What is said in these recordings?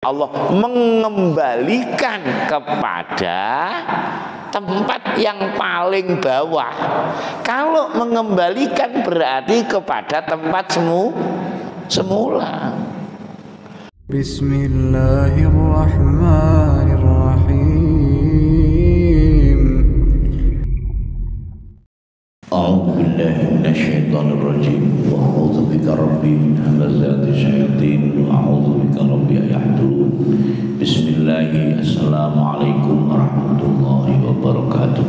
Allah mengembalikan kepada tempat yang paling bawah. Kalau mengembalikan berarti kepada tempat semula. Bismillahirrahmanirrahim. A'udzu billahi minasyaitonir rajim. Wa a'udzu bika rabbi min hamazati syayatin wa a'udzu bika rabbi an yahdurun. Bismillahirrahmanirrahim. Assalamualaikum warahmatullahi wabarakatuh.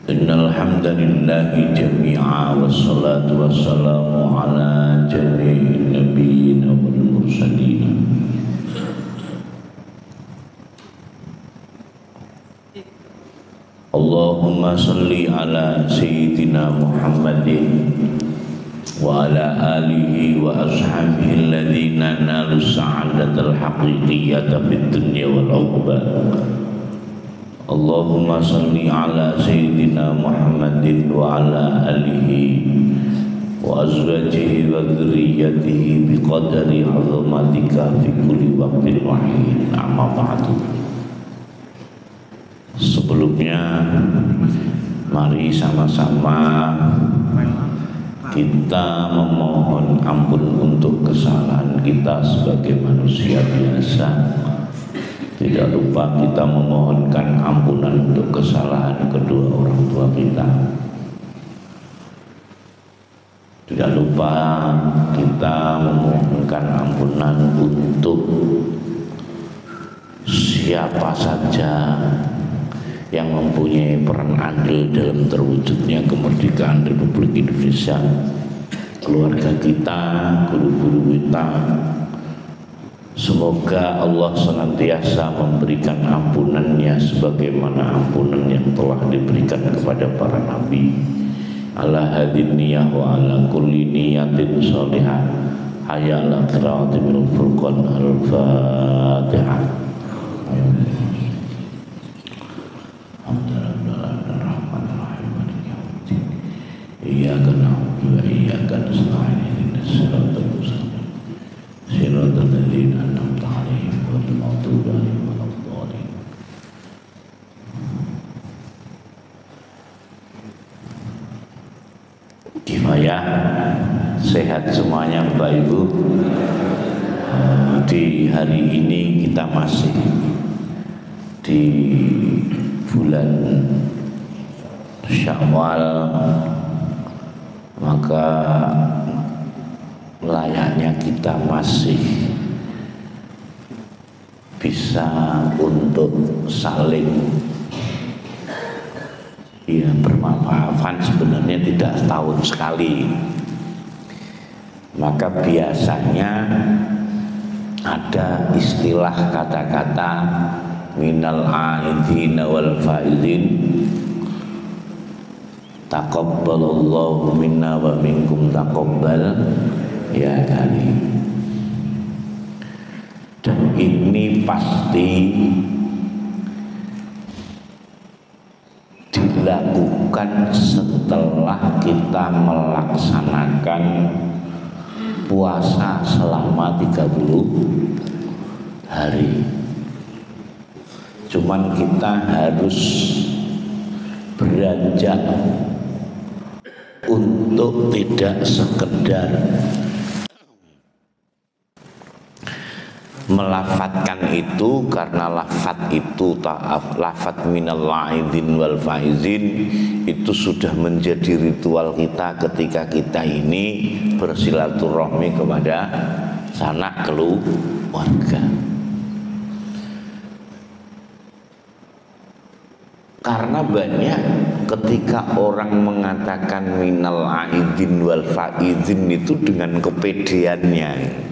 Innal hamdalillahi jami'a wassalatu wassalamu ala jami'in nabiyyin wal mursalin. Allahumma salli ala sayyidina Muhammadin wa ala alihi wa ashabihi alladhina nalu sa'adatal haqiqiyyata fid dunya wal uqba. Allahumma salli ala sayyidina Muhammadin wa ala alihi wa azwajihi wa dhurriyyatihi biqadari 'azamatika fi kulli waqtin wa hin. Amma ba'du. Sebelumnya mari sama-sama kita memohon ampun untuk kesalahan kita sebagai manusia biasa. Tidak lupa kita memohonkan ampunan untuk kesalahan kedua orang tua kita. Tidak lupa kita memohonkan ampunan untuk siapa saja yang mempunyai peran andil dalam terwujudnya kemerdekaan Republik Indonesia, keluarga kita, guru-guru kita. Semoga Allah senantiasa memberikan ampunannya sebagaimana ampunan yang telah diberikan kepada para nabi. Ala hadin niyah wa ala kulli niyatin sholihah. Hayya ala qiraati minal furqan. Al-Fatihah. Iyyaka na'budu wa iyyaka nasta'in ihdinas siratal mustaqim siratal ladzina an'amta 'alaihim ghairil maghdubi 'alaihim waladdallin. Kifayah sehat semuanya Bapak Ibu. Di hari ini kita masih di bulan Syawal, maka layaknya kita masih bisa untuk saling bermaaf-maafan. Sebenarnya tidak setahun sekali, maka biasanya ada istilah kata-kata minal aidina wal faizin, taqabbalallahu minna wa minkum taqabbal ya kali. Dan ini pasti dilakukan setelah kita melaksanakan puasa selama 30 hari. Cuman kita harus beranjak untuk tidak sekedar melafatkan itu, karena lafat itu lafat minal aidin wal faizin itu sudah menjadi ritual kita ketika kita ini bersilaturahmi kepada sanak keluarga. Karena banyak ketika orang mengatakan minal aidin wal faizin itu dengan kepedeannya.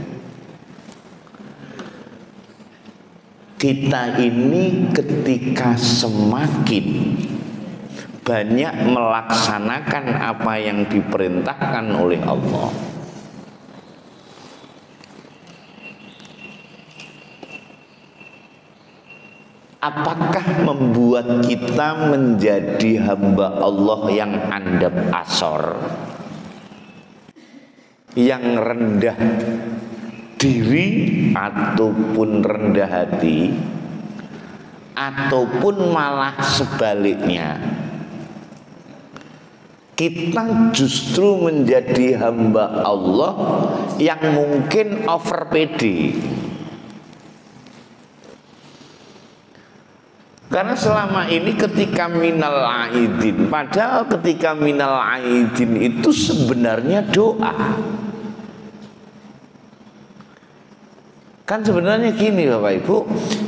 Kita ini ketika semakin banyak melaksanakan apa yang diperintahkan oleh Allah, apakah membuat kita menjadi hamba Allah yang andap asor? yang rendah diri ataupun rendah hati, ataupun malah sebaliknya, kita justru menjadi hamba Allah yang mungkin over pede. Karena selama ini ketika minal aidin, padahal ketika minal aidin itu sebenarnya doa. Kan sebenarnya gini Bapak Ibu,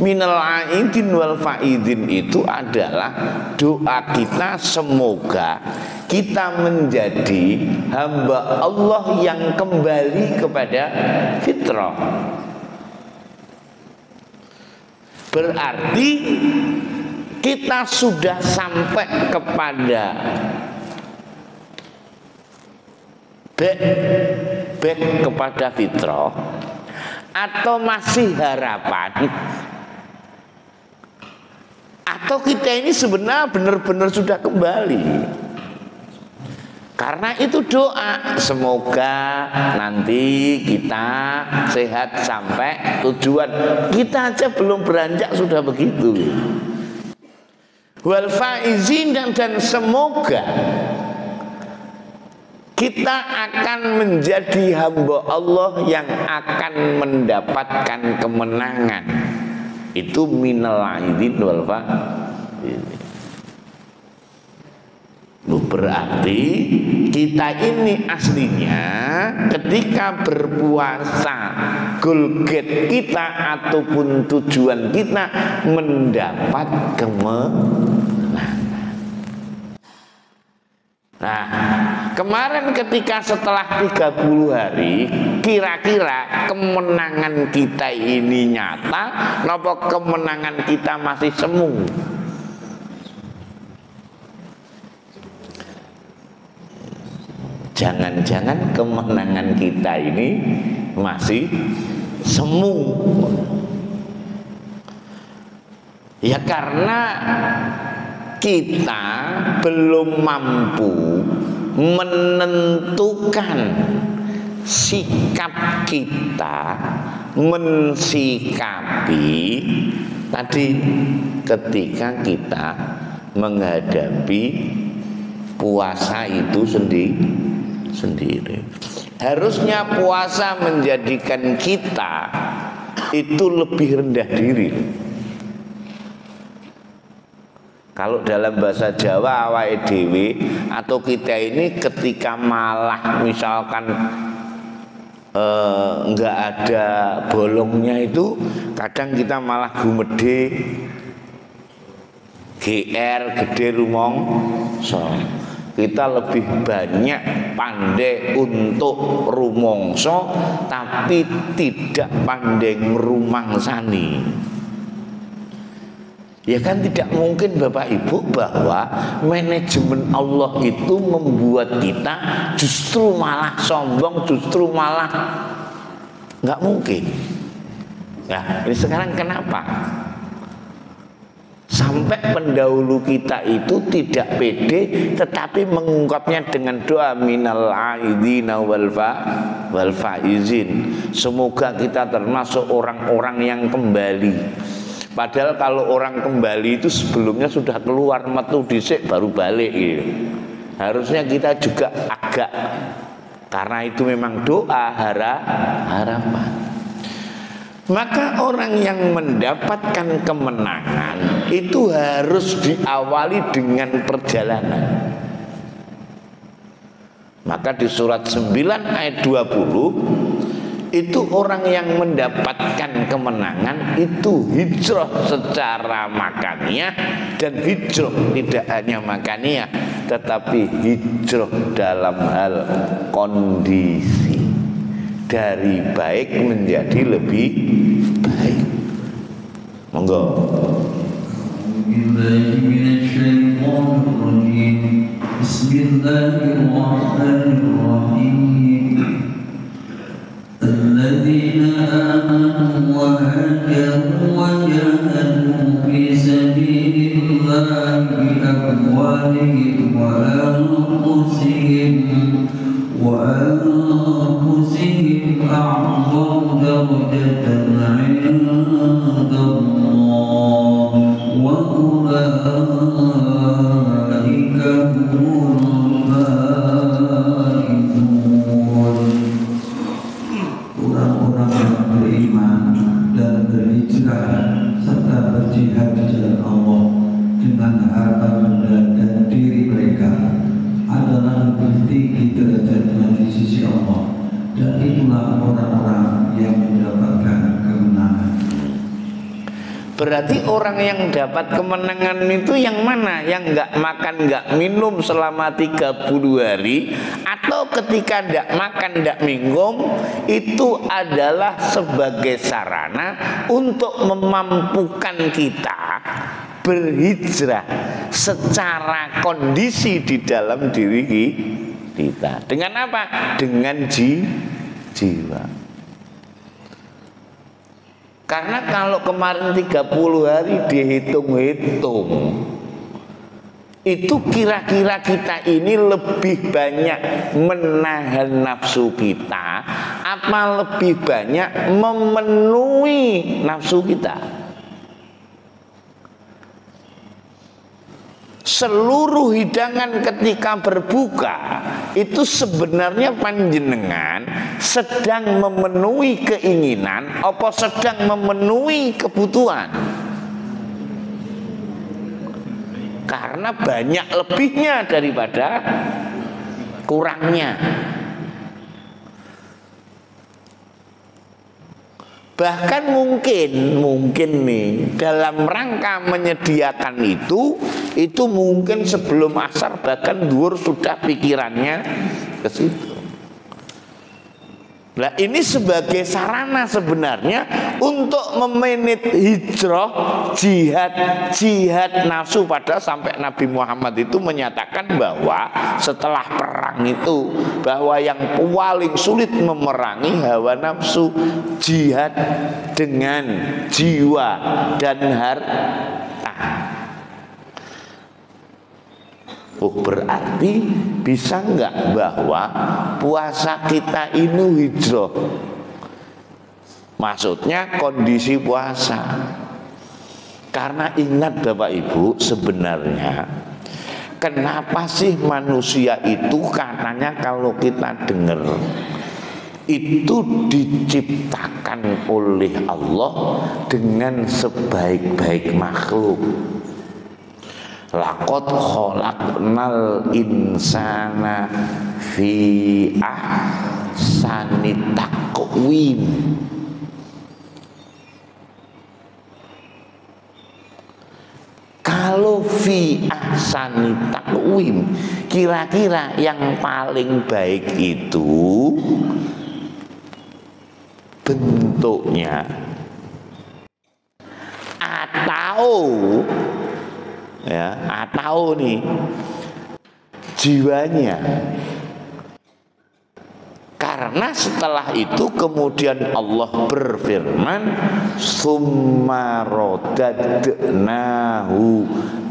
minal aidin wal faidin itu adalah doa kita semoga kita menjadi hamba Allah yang kembali kepada fitrah. Berarti kita sudah sampai kepada back kepada fitrah, atau masih harapan, atau kita ini sebenarnya benar-benar sudah kembali. Karena itu doa, semoga nanti kita sehat sampai tujuan. Kita aja belum beranjak sudah begitu. Wal faizin, dan semoga kita akan menjadi hamba Allah yang akan mendapatkan kemenangan. Itu minal aidin wal faizin. Berarti kita ini aslinya ketika berpuasa, goal get kita ataupun tujuan kita mendapat kemenangan. Nah, kemarin ketika setelah 30 hari, kira-kira kemenangan kita ini nyata, napa kemenangan kita masih semu? Jangan-jangan kemenangan kita ini masih semu. Ya karena kita belum mampu menentukan sikap kita mensikapi tadi ketika kita menghadapi puasa itu sendiri. Harusnya puasa menjadikan kita itu lebih rendah diri. Kalau dalam bahasa Jawa awake dhewe atau kita ini ketika malah misalkan enggak ada bolongnya itu, kadang kita malah gumedhe, GR gede rumongso. Kita lebih banyak pandai untuk rumongso, tapi tidak pandai merumangsani. Ya kan tidak mungkin Bapak Ibu bahwa manajemen Allah itu membuat kita justru malah sombong, justru malah nggak mungkin. Nah, ini sekarang kenapa? Sampai pendahulu kita itu tidak pede, tetapi mengungkapnya dengan doa minal aidina wal faizin. Semoga kita termasuk orang-orang yang kembali. Padahal kalau orang kembali itu sebelumnya sudah keluar metu dhisik baru balik gitu. Harusnya kita juga agak, karena itu memang doa harapan. Maka orang yang mendapatkan kemenangan itu harus diawali dengan perjalanan. Maka di surat 9 ayat 20 itu orang yang mendapatkan kemenangan itu hijrah secara makaniah, dan hijrah tidak hanya makaniah tetapi hijrah dalam hal kondisi, dari baik menjadi lebih baik. Monggo. Bismillahirrahmanirrahim. Alladzina amanu wa hajaru wa jahadu fi sabilillahi amwalihim wa anfusihim dan itulah orang-orang yang mendapatkan kemenangan. Berarti orang yang dapat kemenangan itu yang mana? Yang nggak makan nggak minum selama 30 hari, atau ketika nggak makan nggak minum itu adalah sebagai sarana untuk memampukan kita berhijrah secara kondisi di dalam diri kita. Dengan apa? Dengan jiwa. Karena kalau kemarin 30 hari dihitung-hitung, itu kira-kira kita ini lebih banyak menahan nafsu kita apa lebih banyak memenuhi nafsu kita? Seluruh hidangan ketika berbuka itu sebenarnya panjenengan sedang memenuhi keinginan apa sedang memenuhi kebutuhan? Karena banyak lebihnya daripada kurangnya. Bahkan mungkin nih dalam rangka menyediakan itu mungkin sebelum asar bahkan duhur sudah pikirannya ke situ. Nah ini sebagai sarana sebenarnya untuk memanage hijrah, jihad nafsu. Padahal sampai Nabi Muhammad itu menyatakan bahwa setelah perang itu bahwa yang paling sulit memerangi hawa nafsu, jihad dengan jiwa dan harta. Oh, berarti bisa nggak bahwa puasa kita ini hijrah? Maksudnya kondisi puasa. Karena ingat Bapak Ibu, sebenarnya kenapa sih manusia itu katanya kalau kita dengar itu diciptakan oleh Allah dengan sebaik-baik makhluk. Laqad khalaqnal insana fi ahsani taqwim. Kalau fi ahsani taqwim, kira-kira yang paling baik itu bentuknya atau nih jiwanya. Karena setelah itu kemudian Allah berfirman, summa radadnahu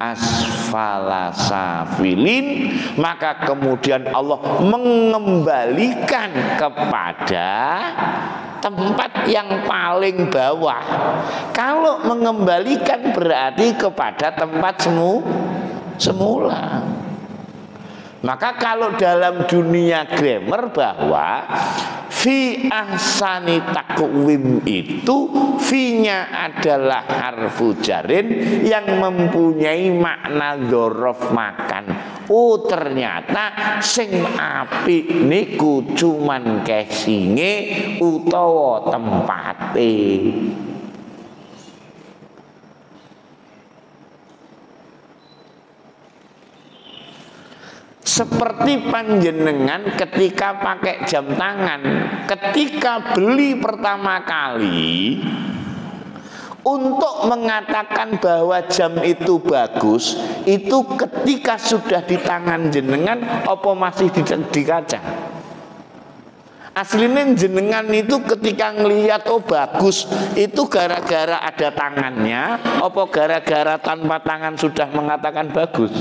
asfala safilin, maka kemudian Allah mengembalikan kepada tempat yang paling bawah. Kalau mengembalikan berarti kepada tempat semula. Maka kalau dalam dunia grammar bahwa fi ahsani taqwim itu fi-nya adalah harfu jarin yang mempunyai makna dzaraf makan. Oh ternyata sing apik niku cuman casinge utawa tempate. Seperti panjenengan ketika pakai jam tangan, ketika beli pertama kali, untuk mengatakan bahwa jam itu bagus, itu ketika sudah di tangan jenengan, apa masih di kaca? Aslinya jenengan itu ketika ngelihat oh bagus, itu gara-gara ada tangannya, apa gara-gara tanpa tangan sudah mengatakan bagus?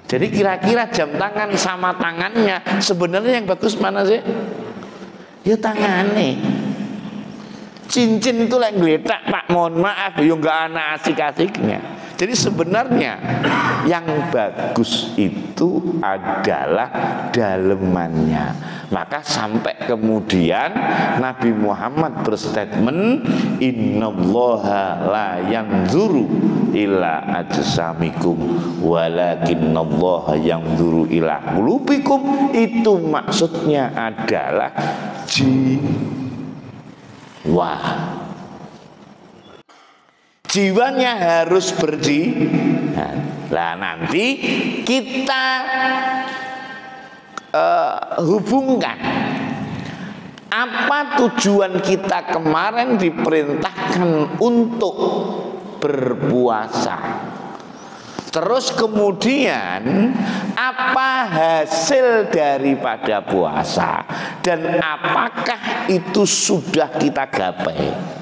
Jadi kira-kira jam tangan sama tangannya sebenarnya yang bagus mana sih? Ya tangannya. Cincin itu yang geletak Pak, mohon maaf ya nggak ana asik-asiknya. Jadi sebenarnya yang bagus itu adalah dalemannya. Maka sampai kemudian Nabi Muhammad berstatement, innallaha la yanzuru ila ajsamikum walakinnallaha yanzuru ila qulubikum. Itu maksudnya adalah jiwa. Jiwanya harus berjihad. Nah, nanti kita hubungkan apa tujuan kita kemarin diperintahkan untuk berpuasa, terus kemudian apa hasil daripada puasa, dan apakah itu sudah kita gapai.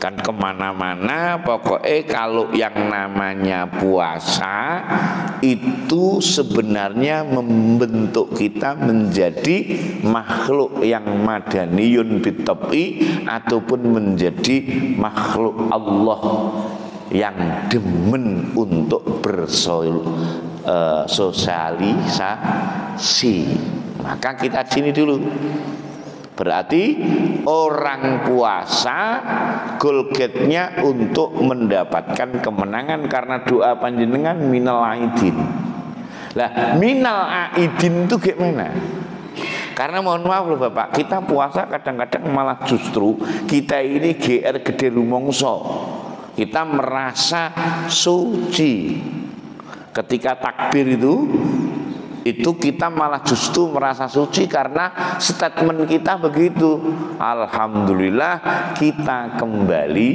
Kan kemana-mana pokoknya kalau yang namanya puasa itu sebenarnya membentuk kita menjadi makhluk yang madaniyun bitabi, ataupun menjadi makhluk Allah yang demen untuk bersosialisasi. Maka kita sini dulu. Berarti orang puasa goal gate-nya untuk mendapatkan kemenangan karena doa panjenengan minal aidin. Lah minal aidin itu gimana? Karena mohon maaf loh Bapak, kita puasa kadang-kadang malah justru kita ini GR gede rumongso. Kita merasa suci. Ketika takbir itu kita malah justru merasa suci karena statement kita begitu. Alhamdulillah kita kembali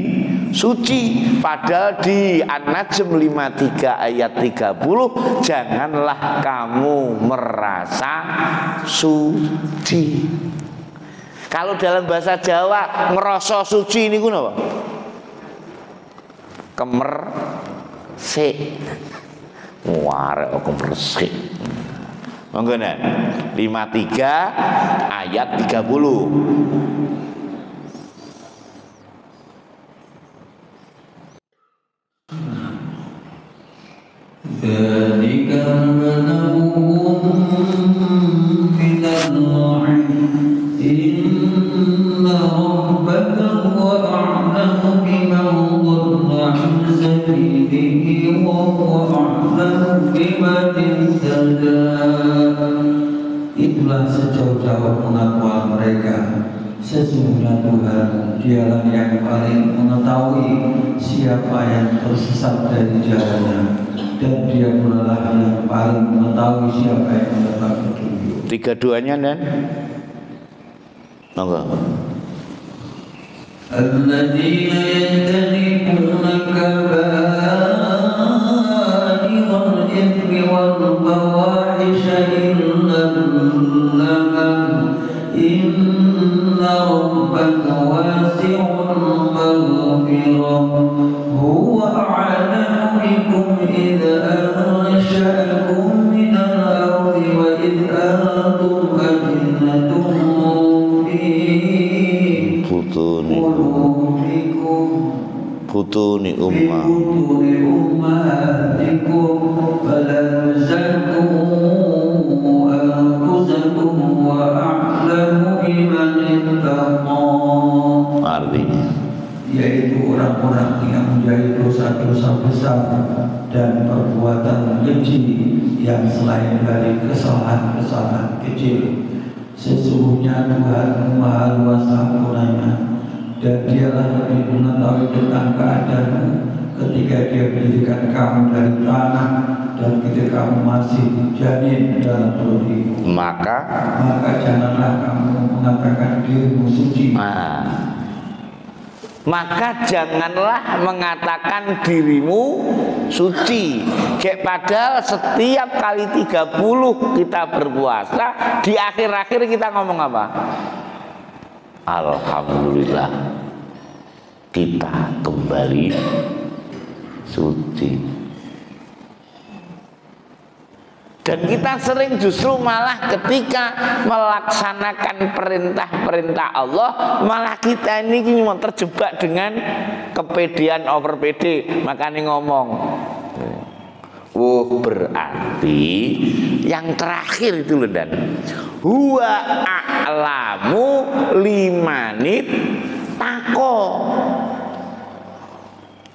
suci. Padahal di An-Najm 53 ayat 30, janganlah kamu merasa suci. Kalau dalam bahasa Jawa ngerasa suci ini apa? Kemersik. Warek kemersik. Menggunakan 53 ayat 30. Itulah sejauh-jauh pengakuan mereka, sesungguhnya Tuhan dialah yang paling mengetahui siapa yang tersesat dari jalannya, dan Dia pula yang paling mengetahui siapa yang mendapat petunjuk. Tiga-duanya dan monggo. Alladzina yajtanibuna kaba'irul ithmi wal fawahisha illa inna rabbaka wasi'ul maghfirah huwa a'lamu bikum idza ansha'akum minal ardi wa idh antum ajinnatun fi butuni ummahatikum fala tuzakku anfusakum wa a'lamu biman ittaqa. Artinya yaitu orang-orang yang menjadi dosa-dosa besar dan perbuatan keji yang selain dari kesalahan-kesalahan kecil. Sesungguhnya Tuhan Maha Luas ampunannya, dan Dialah lebih mengetahui tentang keadaanmu ketika Dia mendirikan kamu dari tanah dan ketika kamu masih janin dalam perut ibu. Maka janganlah kamu mengatakan dirimu suci. Maka janganlah mengatakan dirimu suci. Kayak padahal setiap kali 30 kita berpuasa, di akhir-akhir kita ngomong apa? Alhamdulillah kita kembali suci. Dan kita sering justru malah ketika melaksanakan perintah-perintah Allah, malah kita ini cuma terjebak dengan kepedean over pede. Makanya ngomong Berarti yang terakhir itu loh, dan huwa a'lamu limanit tako.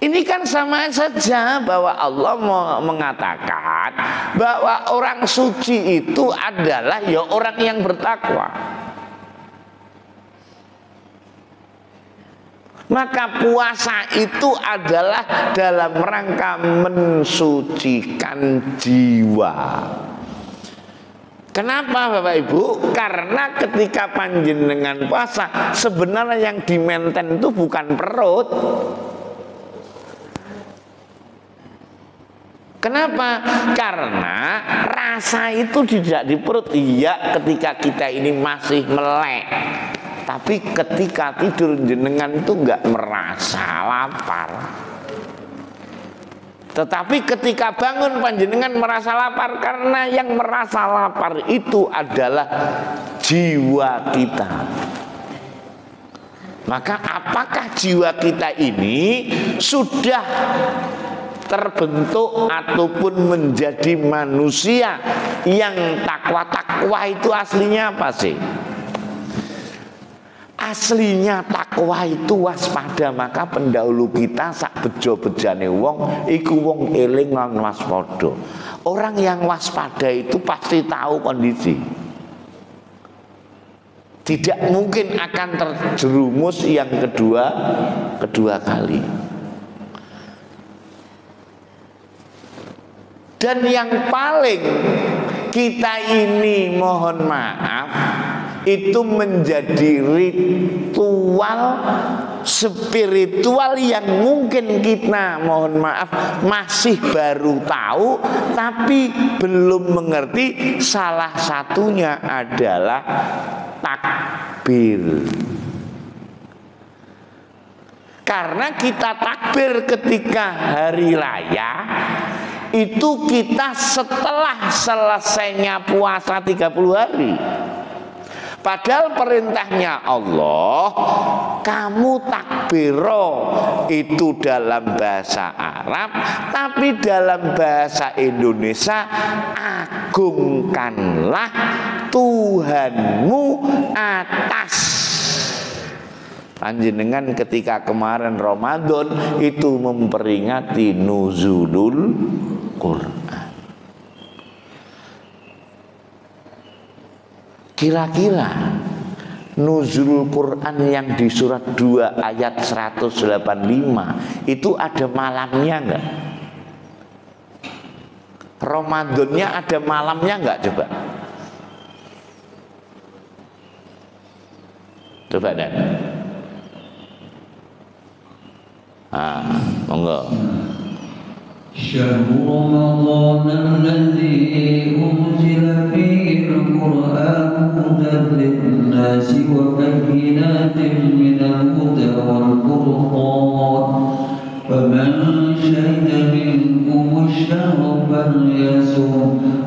Ini kan sama saja bahwa Allah mengatakan bahwa orang suci itu adalah ya orang yang bertakwa. Maka puasa itu adalah dalam rangka mensucikan jiwa. Kenapa Bapak Ibu? Karena ketika panjenengan puasa, sebenarnya yang dimenten itu bukan perut. Kenapa? Karena rasa itu tidak di perut. Iya, ketika kita ini masih melek. Tapi ketika tidur jenengan itu enggak merasa lapar. Tetapi ketika bangun panjenengan merasa lapar, karena yang merasa lapar itu adalah jiwa kita. Maka apakah jiwa kita ini sudah terbentuk ataupun menjadi manusia yang takwa itu aslinya apa sih? Aslinya takwa itu waspada. Maka pendahulu kita sak bejo-bejane wong iku wong eling lan waspada. Orang yang waspada itu pasti tahu kondisi. Tidak mungkin akan terjerumus yang kedua kali. Dan yang paling kita ini mohon maaf itu menjadi ritual spiritual yang mungkin kita mohon maaf masih baru tahu tapi belum mengerti. Salah satunya adalah takbir. Karena kita takbir ketika hari raya itu kita setelah selesainya puasa 30 hari. Padahal perintahnya Allah, kamu takbiro itu dalam bahasa Arab, tapi dalam bahasa Indonesia agungkanlah Tuhanmu atas. Panjenengan ketika kemarin Ramadan itu memperingati nuzulul Quran. Kira-kira nuzul Quran yang di surat 2 ayat 185 itu ada malamnya enggak? Ramadannya ada malamnya enggak coba? Coba Dan. Monggo. شهر رمضان الذي أنزل فيه القرآن هدى للناس وبينات من الهدى والفرقان فمن شهد منكم الشهر فليصم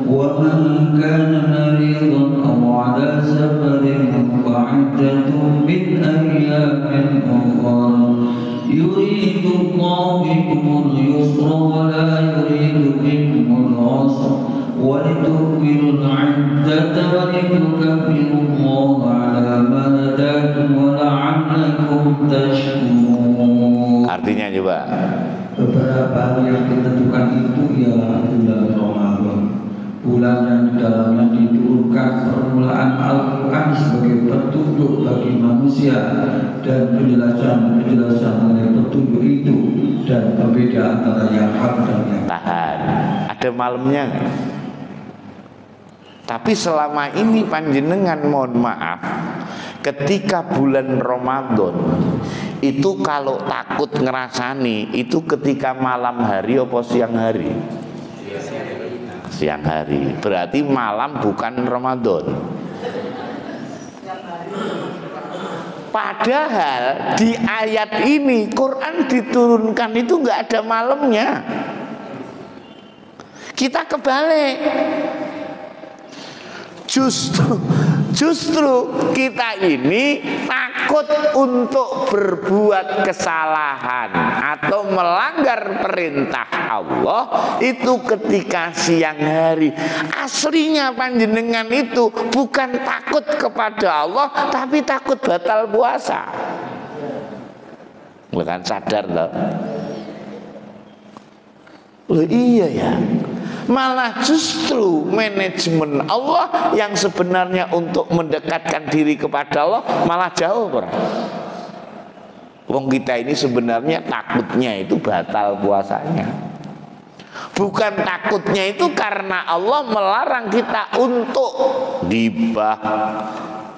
ومن كان مريضا أو على سفر فعدة من أيام أخرى يريد الله بكم اليسر ولا يريد بكم العسر ولتكملوا العدة ولتكبروا الله على ما هداكم ولعلكم تشكرون. Artinya coba. Beberapa hari yang ditentukan itu ialah bulan Ramadan, bulan yang di dalamnya diturunkan permulaan Al-Quran sebagai petunjuk bagi manusia dan penjelasan mengenai petunjuk itu dan perbedaan antara yang hak dan yang tahan. Ada malamnya. Tapi selama ini panjenengan mohon maaf, ketika bulan Ramadan itu kalau takut ngerasani itu ketika malam hari apa siang hari? Siang hari. Berarti malam bukan Ramadan. Padahal di ayat ini Quran diturunkan itu nggak ada malamnya. Kita kebalik. Justru kita ini takut takut untuk berbuat kesalahan atau melanggar perintah Allah itu ketika siang hari. Aslinya panjenengan itu bukan takut kepada Allah, tapi takut batal puasa. Bukan sadar loh. Loh iya ya. Malah justru manajemen Allah yang sebenarnya untuk mendekatkan diri kepada Allah malah jauh, bro. Wong kita ini sebenarnya takutnya itu batal puasanya. Bukan takutnya itu karena Allah melarang kita untuk ghibah,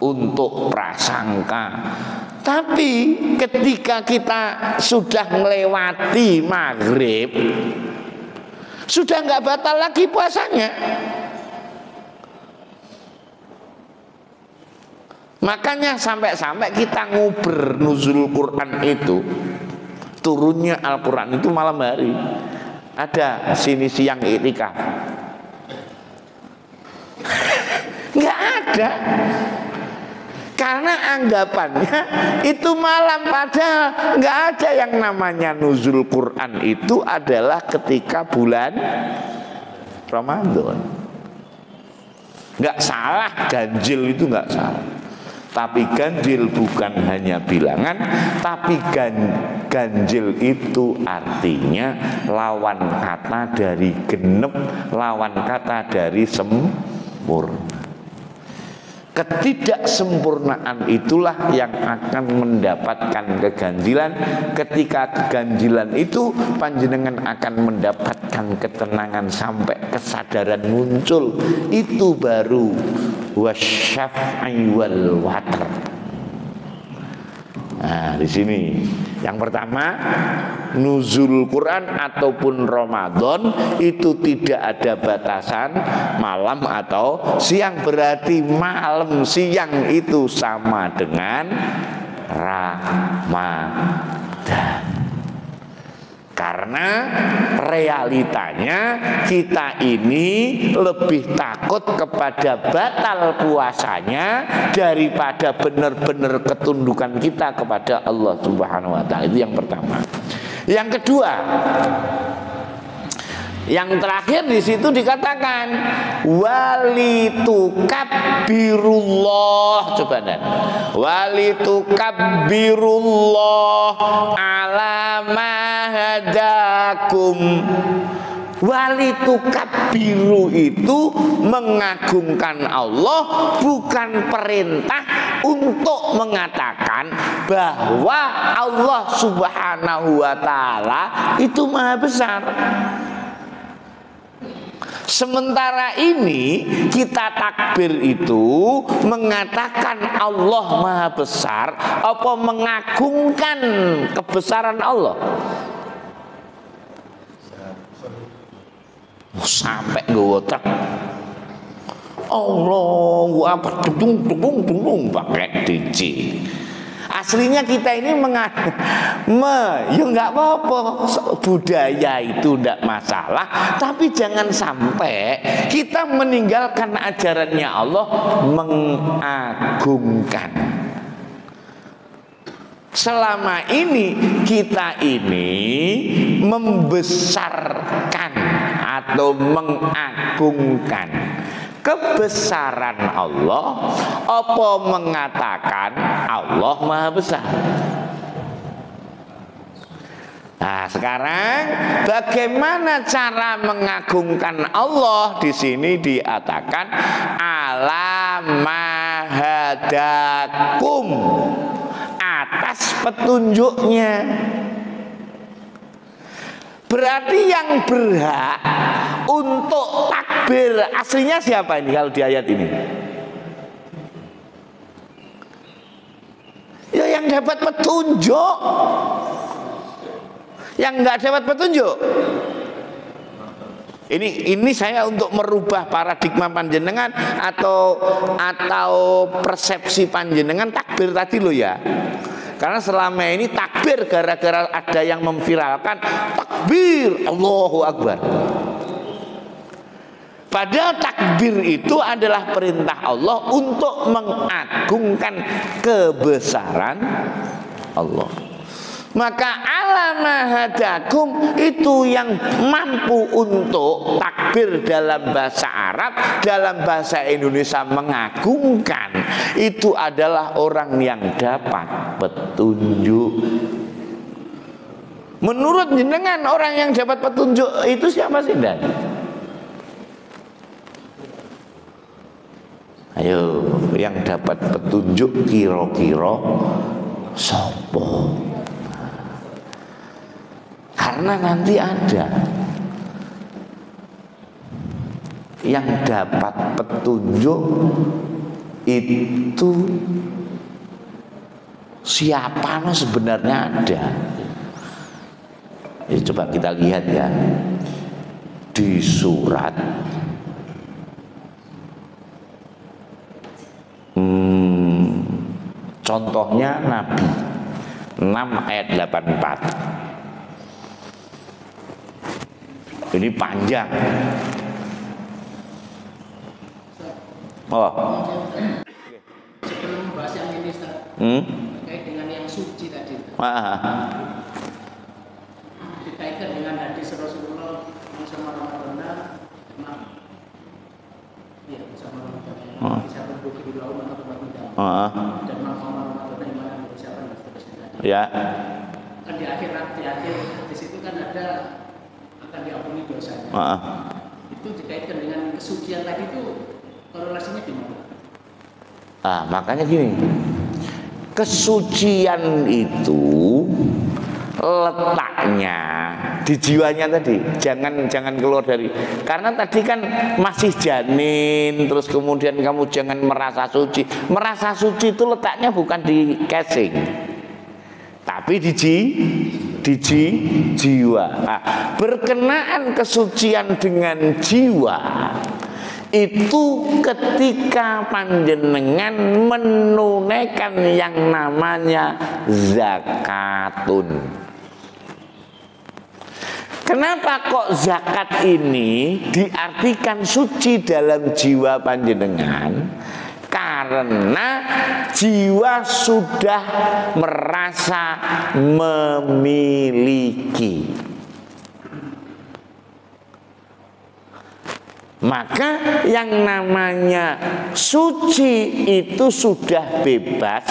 untuk prasangka. Tapi ketika kita sudah melewati maghrib, sudah nggak batal lagi puasanya. Makanya sampai-sampai kita nguber nuzul Quran itu, turunnya Al-Quran itu malam hari. Ada sini siang iktikaf. Nggak ada. Karena anggapannya itu malam, padahal nggak ada yang namanya nuzul Quran itu adalah ketika bulan Ramadan. Nggak salah, ganjil itu nggak salah. Tapi ganjil bukan hanya bilangan, tapi ganjil itu artinya lawan kata dari genep, lawan kata dari sempurna. Ketidaksempurnaan itulah yang akan mendapatkan keganjilan. Ketika keganjilan itu panjenengan akan mendapatkan ketenangan sampai kesadaran muncul. Itu baru wasyaf'i wal watr. Nah, di sini yang pertama, nuzul Quran ataupun Ramadan itu tidak ada batasan malam atau siang. Berarti malam siang itu sama dengan Ramadan. Karena realitanya kita ini lebih takut kepada batal puasanya daripada benar-benar ketundukan kita kepada Allah Subhanahu wa ta'ala. Itu yang pertama. Yang kedua, yang terakhir di situ dikatakan walitukabbirullah. Coba dan walitukabbirullah ala ma hadakum. Walitukabbiru itu mengagungkan Allah, bukan perintah untuk mengatakan bahwa Allah Subhanahu wa ta'ala itu maha besar. Sementara ini kita takbir itu mengatakan Allah maha besar apa mengagungkan kebesaran Allah? Sampai gotak Allahu Akbar dung pakai DJ. Aslinya kita ini ya nggak apa-apa, budaya itu nggak masalah, tapi jangan sampai kita meninggalkan ajarannya Allah mengagungkan. Selama ini kita ini membesarkan atau mengagungkan kebesaran Allah apa mengatakan Allah maha besar. Nah, sekarang bagaimana cara mengagungkan Allah? Di sini dikatakan ala mahadakum, atas petunjuknya. Berarti yang berhak untuk takbir aslinya siapa ini kalau di ayat ini? Ya yang dapat petunjuk. Yang nggak dapat petunjuk. Ini saya untuk merubah paradigma panjenengan atau persepsi panjenengan takbir tadi lo ya. Karena selama ini takbir gara-gara ada yang memviralkan takbir Allahu Akbar. Padahal takbir itu adalah perintah Allah untuk mengagungkan kebesaran Allah. Maka alama hadakum itu yang mampu untuk takbir dalam bahasa Arab, dalam bahasa Indonesia mengagungkan, itu adalah orang yang dapat petunjuk. Menurut jenengan orang yang dapat petunjuk itu siapa sih, Dan? Ayo, yang dapat petunjuk kira-kira sopo? Karena nanti ada yang dapat petunjuk itu siapa sebenarnya ada. Ya, coba kita lihat ya di surat contohnya Nabi 6 ayat 84. Ini panjang. Oh. Sebelum membahas yang ini, Ustaz, terkait dengan yang suci tadi. Dikaitkan dengan hadis Rasulullah sama Ramadan, ya sama Ramadan. Bisa berbukti di laut atau tempat tidak. Dan makom Ramadan iman siapa dan seterusnya. Ya. Kan di akhir hadis itu kan ada akan diampuni dosanya. Itu dikaitkan dengan kesucian tadi itu korelasinya gimana? Makanya gini, kesucian itu letaknya di jiwanya tadi, jangan keluar dari, karena tadi kan masih janin, terus kemudian kamu jangan merasa suci. Merasa suci itu letaknya bukan di casing, tapi di jiwa. Berkenaan kesucian dengan jiwa itu ketika panjenengan menunaikan yang namanya zakatun. Kenapa kok zakat ini diartikan suci dalam jiwa panjenengan? Karena jiwa sudah merasa memiliki. Maka yang namanya suci itu sudah bebas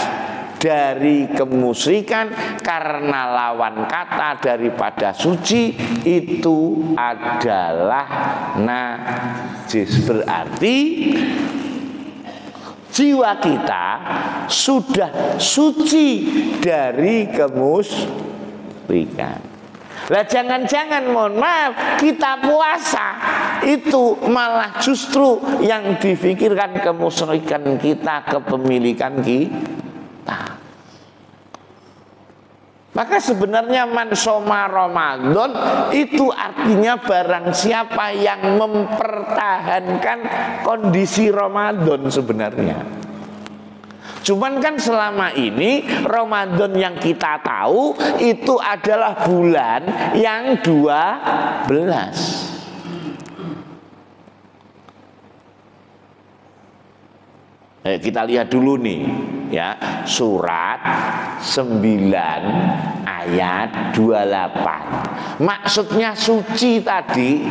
dari kemusyrikan, karena lawan kata daripada suci itu adalah najis. Berarti jiwa kita sudah suci dari kemusyrikan. Lah jangan-jangan, mohon maaf, kita puasa itu malah justru yang difikirkan kemusyrikan kita, kepemilikan kita. Maka sebenarnya man shoma Ramadan itu artinya barang siapa yang mempertahankan kondisi Ramadan sebenarnya. Cuman kan selama ini Ramadan yang kita tahu itu adalah bulan yang 12. Kita lihat dulu nih ya, surat 9 ayat 28. Maksudnya suci tadi,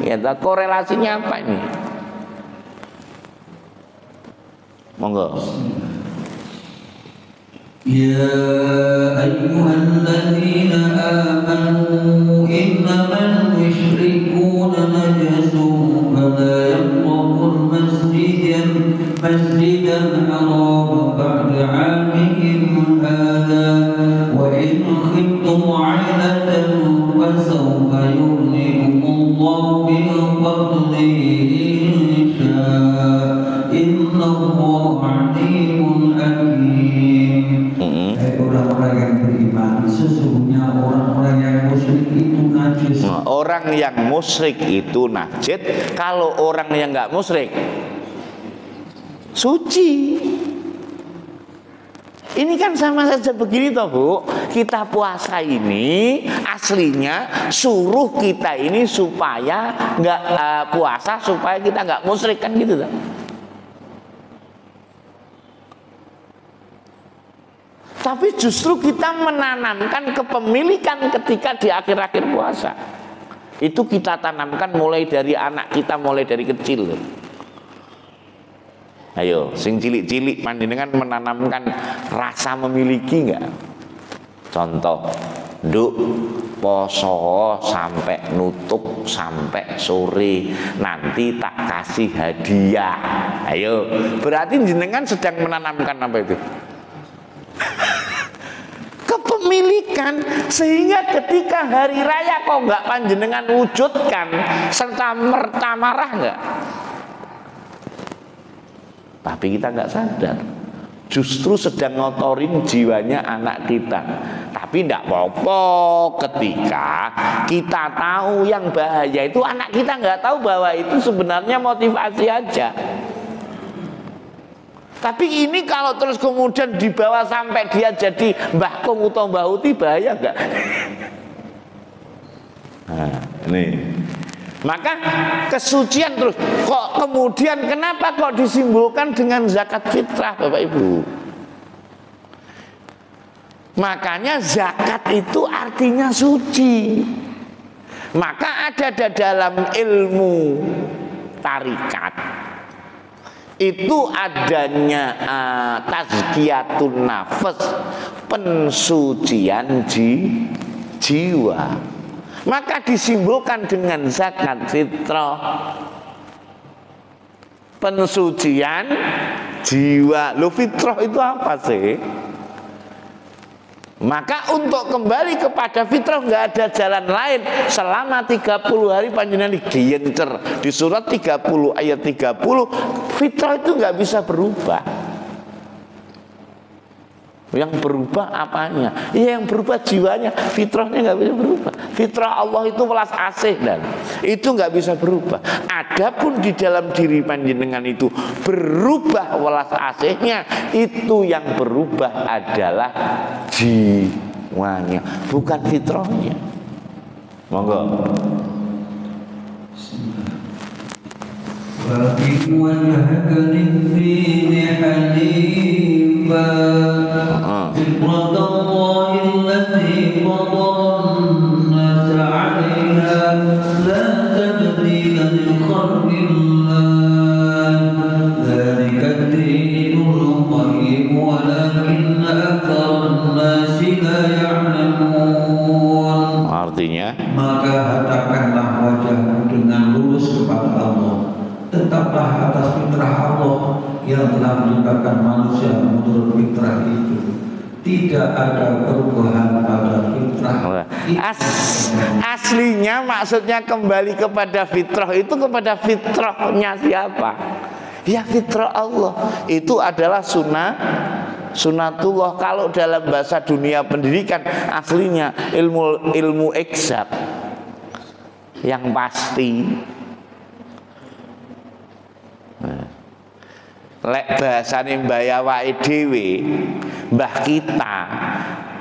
ya, korelasinya apa ini? Monggo. Ya ayyuhalladzina amanu innamal musyrikuuna najasun fala yaqrabul masjidal haram ba'da 'amihim hadha wa in khiftum 'ailatan fasawfa yughnikumullahu min fadlihi in syaa innallaha 'alimun hakim. Orang-orang yang beriman, sesungguhnya orang-orang yang musyrik itu najis. Orang yang musyrik itu najis. Kalau orang yang nggak musyrik suci. Ini kan sama saja begini toh Bu. Kita puasa ini aslinya suruh kita ini supaya nggak puasa supaya kita nggak musyrik kan gitu toh. Tapi justru kita menanamkan kepemilikan ketika di akhir-akhir puasa. Itu kita tanamkan mulai dari anak kita, mulai dari kecil. Ayo, sing cilik-cilik panjenengan menanamkan rasa memiliki enggak? Contoh, nduk poso sampai nutup sampai sore, nanti tak kasih hadiah. Ayo, berarti jenengan sedang menanamkan apa itu? Kepemilikan, sehingga ketika hari raya kok nggak panjenengan wujudkan serta merta marah nggak? Tapi kita nggak sadar, justru sedang ngotorin jiwanya anak kita. Tapi tidak apa-apa ketika kita tahu yang bahaya itu, anak kita nggak tahu bahwa itu sebenarnya motivasi aja. Tapi ini kalau terus kemudian dibawa sampai dia jadi Mbah Kung atau Mbah Uti, bahaya enggak? Nah, ini. Maka kesucian terus. Kok kemudian kenapa kok disimbolkan dengan zakat fitrah Bapak Ibu? Makanya zakat itu artinya suci. Maka ada dalam ilmu tarikat itu adanya tazkiyatun nafas, pensucian jiwa. Maka disimbolkan dengan zakat fitrah, pensucian jiwa. Loh, fitrah itu apa sih? Maka untuk kembali kepada fitrah nggak ada jalan lain. Selama 30 hari panjenengan digencer di surat 30 ayat 30, fitrah itu nggak bisa berubah. Yang berubah apanya? Ya yang berubah jiwanya. Fitrahnya nggak bisa berubah. Fitrah Allah itu welas asih dan itu nggak bisa berubah. Adapun di dalam diri panjenengan itu berubah welas asihnya, itu yang berubah adalah jiwanya, bukan fitrahnya. Monggo. Artinya, maka hadapkanlah wajahmu dengan lurus kepada Allah. Tetaplah atas fitrah Allah yang telah menciptakan manusia menurut fitrah itu. Tidak ada perubahan pada fitrah. Aslinya maksudnya kembali kepada fitrah itu kepada fitrahnya siapa? Ya fitrah Allah. Itu adalah sunatullah. Kalau dalam bahasa dunia pendidikan aslinya ilmu eksak yang pasti. Lek bahasane mbaya wae dhewe, mbah kita,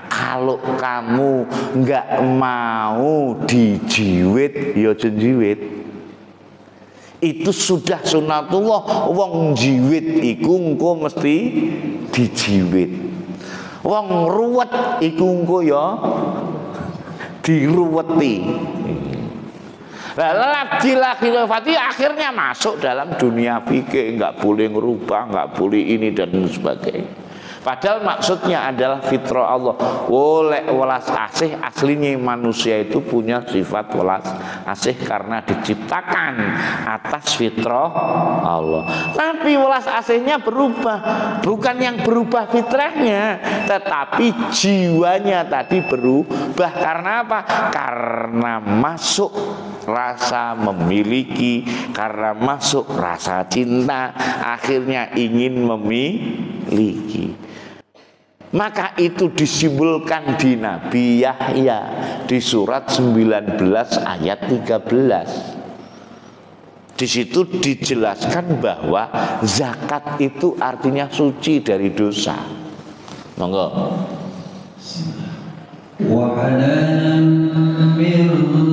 kalau kamu nggak mau dijiwit, ya jenjiwit. Itu sudah sunatullah. Wong jiwit iku engko mesti dijiwit. Wong ruwet iku engko ya diruweti. Khilafati akhirnya masuk dalam dunia fikih, nggak boleh ngerubah, nggak boleh ini dan sebagainya. Padahal maksudnya adalah fitrah Allah. Welas asih, aslinya manusia itu punya sifat welas asih karena diciptakan atas fitrah Allah. Tapi welas asihnya berubah, bukan yang berubah fitrahnya, tetapi jiwanya tadi berubah. Karena apa? Karena masuk rasa memiliki, karena masuk rasa cinta, akhirnya ingin memiliki. Maka itu disimbolkan di Nabi Yahya di surat 19 ayat 13. Di situ dijelaskan bahwa zakat itu artinya suci dari dosa. Monggo. Wa halalan min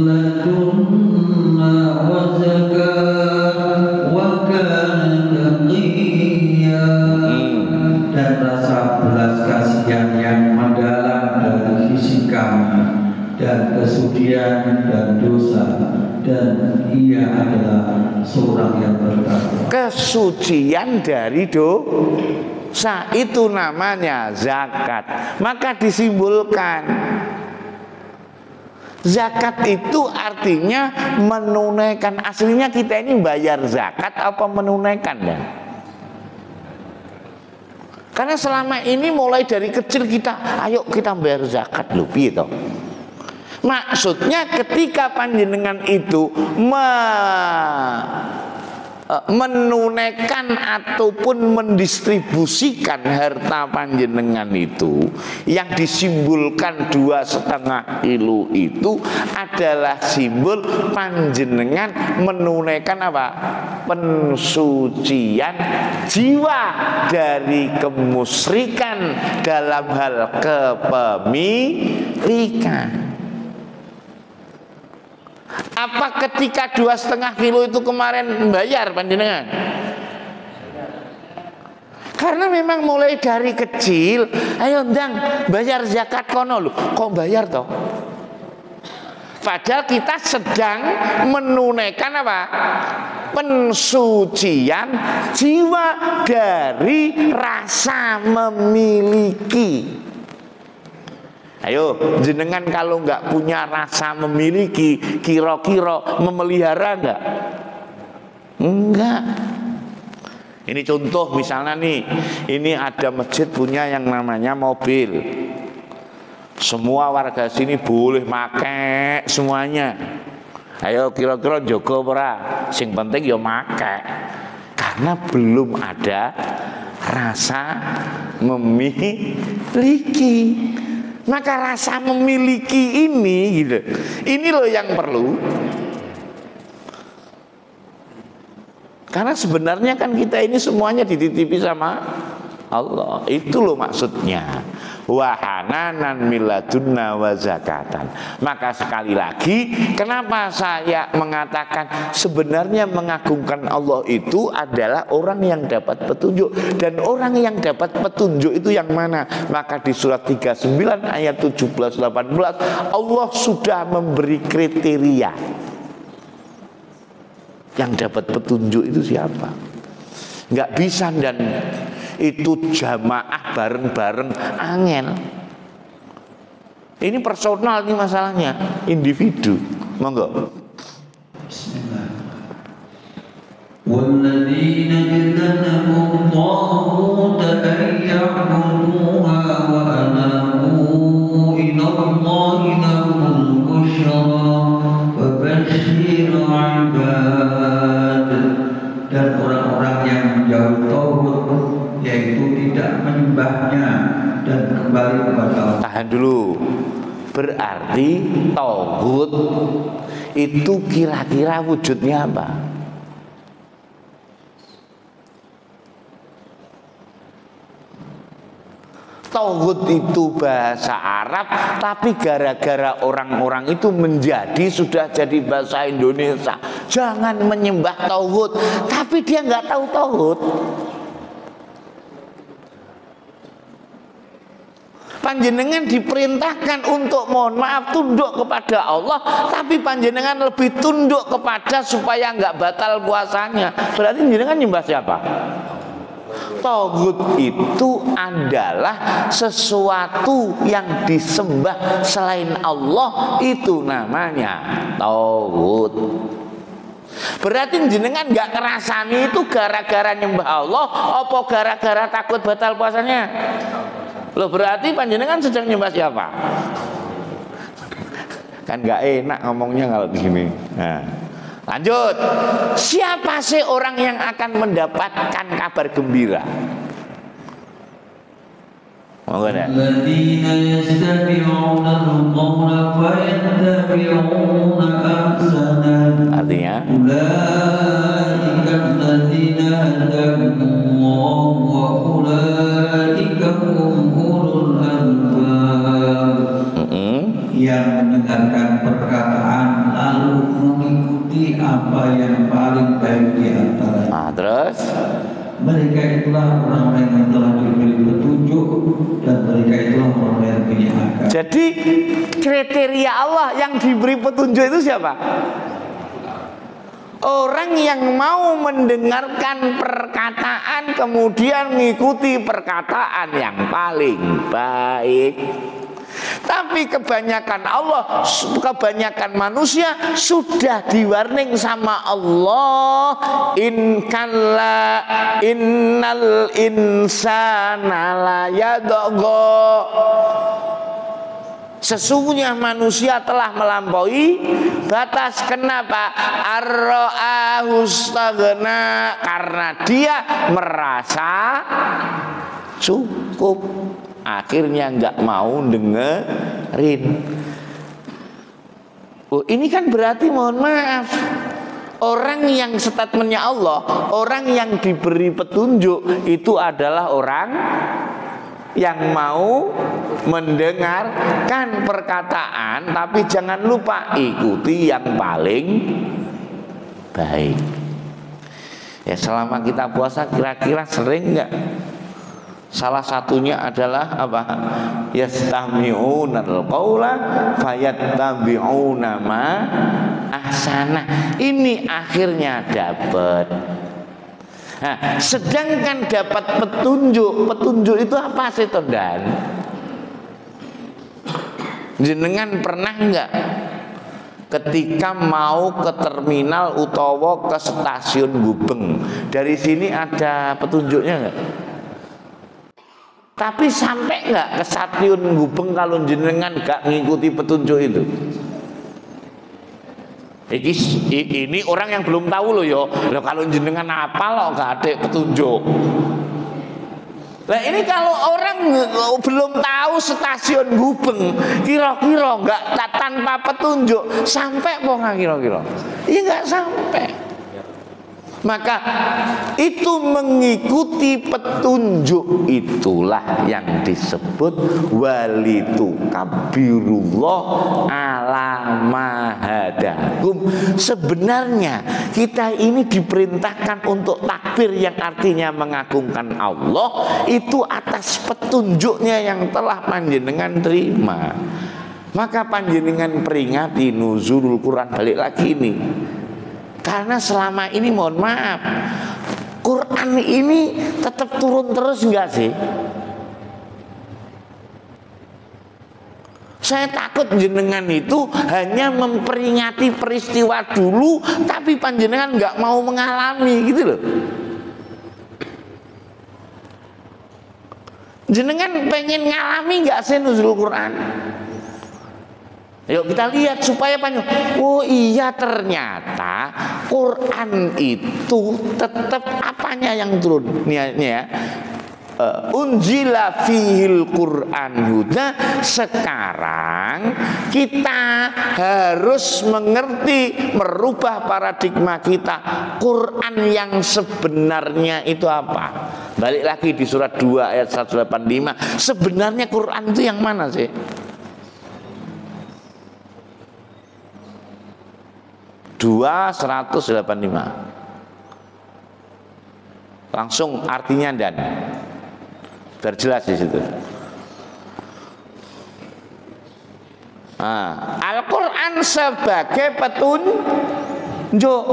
ladunna wa zakah wa kana taqiyya. Dan rasa belas kasihan yang mendalam dari sisi kami, dan kesucian dan dosa, dan ia adalah seorang yang bertakwa. Kesucian dari dosa itu namanya zakat. Maka disimbolkan zakat itu artinya menunaikan. Aslinya kita ini bayar zakat apa menunaikan ya? Karena selama ini mulai dari kecil kita, ayo kita bayar zakat loh, piye toh? Maksudnya ketika panjenengan itu menunaikan ataupun mendistribusikan harta panjenengan itu, yang disimbolkan 2,5 kilo itu adalah simbol panjenengan menunaikan apa? Pensucian jiwa dari kemusyrikan dalam hal kepemilikan. Apa ketika 2,5 kilo itu kemarin bayar panjenengan? Karena memang mulai dari kecil, ayo ndang bayar zakat kono lho. Kok bayar toh? Padahal kita sedang menunaikan apa? Pensucian jiwa dari rasa memiliki. Ayo, jenengan kalau nggak punya rasa memiliki, kira-kira memelihara nggak? Enggak. Ini contoh misalnya nih, ini ada masjid punya yang namanya mobil. Semua warga sini boleh make semuanya. Ayo kira-kira jogo ora? Sing penting ya make. Karena belum ada rasa memiliki. Maka rasa memiliki ini gitu. Ini loh yang perlu. Karena sebenarnya kan kita ini semuanya dititipi sama Allah. Itu loh maksudnya. Wahananan miladunna wa zakatan. Maka sekali lagi, kenapa saya mengatakan sebenarnya mengagungkan Allah itu adalah orang yang dapat petunjuk. Dan orang yang dapat petunjuk itu yang mana? Maka di surat 39 ayat 17-18 Allah sudah memberi kriteria. Yang dapat petunjuk itu siapa? Nggak bisa dan itu jamaah bareng-bareng angel. Ini personal nih masalahnya, individu. Monggo. Bismillah. Walladzina jannatu taghut an ya'buduha wa anabu ila Allahi lahumul busyra wa basyir ibad. Dan orang-orang yang menjauh tauhid, yaitu tidak menyembahnya dan kembali kepada Allah. Tahan dulu. Berarti tauhid itu kira-kira wujudnya apa? Tauhid itu bahasa Arab, tapi gara-gara orang-orang itu sudah jadi bahasa Indonesia. Jangan menyembah tauhid, tapi dia nggak tahu tauhid. Panjenengan diperintahkan untuk mohon maaf tunduk kepada Allah, tapi panjenengan lebih tunduk kepada supaya nggak batal puasanya. Berarti panjenengan nyembah siapa? Tauhid itu adalah sesuatu yang disembah selain Allah, itu namanya tauhid. Berarti jenengan nggak ngerasani itu gara-gara nyembah Allah, apa gara-gara takut batal puasanya? Loh, berarti panjenengan sedang nyembah siapa? Kan nggak enak ngomongnya kalau begini. Nah, lanjut. Siapa sih orang yang akan mendapatkan kabar gembira? Alladzina yastabi'una al-qawla fayattabi'una ahsana. Artinya ulaika alladzina hadahumullah wa ulaika hum ulul yang mendengarkan perkataan lalu mengikuti apa yang paling baik di antara. Nah, terus Mereka itulah orang-orang yang telah diberi petunjuk dan mereka itulah orang-orang yang punya akal. jadi kriteria Allah yang diberi petunjuk itu siapa? Orang yang mau mendengarkan perkataan kemudian mengikuti perkataan yang paling baik. Tapi kebanyakan manusia sudah di-warning sama Allah, innal insana la yadgha. Sesungguhnya manusia telah melampaui batas. Kenapa? Ar-ra'ahu istaghna, karena dia merasa cukup. Akhirnya nggak mau dengerin. Oh, ini kan berarti mohon maaf, orang yang statementnya Allah, orang yang diberi petunjuk itu adalah orang yang mau mendengarkan perkataan, tapi jangan lupa ikuti yang paling baik. Ya, selama kita puasa kira-kira sering nggak? Salah satunya adalah apa? Yastami'unal qaula fayattabi'una ma ahsana. Ini akhirnya dapat. Nah, sedangkan dapat petunjuk itu apa sih, Tondan? Jenengan pernah enggak ketika mau ke terminal utawa ke stasiun Gubeng, dari sini ada petunjuknya enggak? Tapi sampai enggak ke stasiun Gubeng kalau jenengan enggak ngikuti petunjuk itu? Ini orang yang belum tahu loh yo. Loh, kalau jenengan apa loh nggak ada petunjuk. Nah ini kalau orang belum tahu stasiun Gubeng, kira-kira nggak tanpa petunjuk sampai apa nggak kira-kira? Iya nggak sampai. Maka itu mengikuti petunjuk itulah yang disebut walitu kabirullah ala mahadakum. Sebenarnya kita ini diperintahkan untuk takbir yang artinya mengagungkan Allah itu atas petunjuknya yang telah panjenengan terima. Maka panjenengan peringati nuzulul Quran, balik lagi ini. Karena selama ini mohon maaf, Quran ini tetap turun terus enggak sih? Saya takut jenengan itu hanya memperingati peristiwa dulu, tapi panjenengan enggak mau mengalami gitu loh. Jenengan pengen ngalami enggak sih nuzul Quran? Yuk kita lihat supaya panjang. Oh iya, ternyata Quran itu tetap apanya yang turun? Nih ya. Unzila fihil Quran huda. Sekarang kita harus mengerti, merubah paradigma kita. Quran yang sebenarnya itu apa? Balik lagi di surat 2 ayat 185. Sebenarnya Quran itu yang mana sih? 2:185. Langsung artinya dan terjelas di situ. Nah, Al-Quran sebagai petunjuk.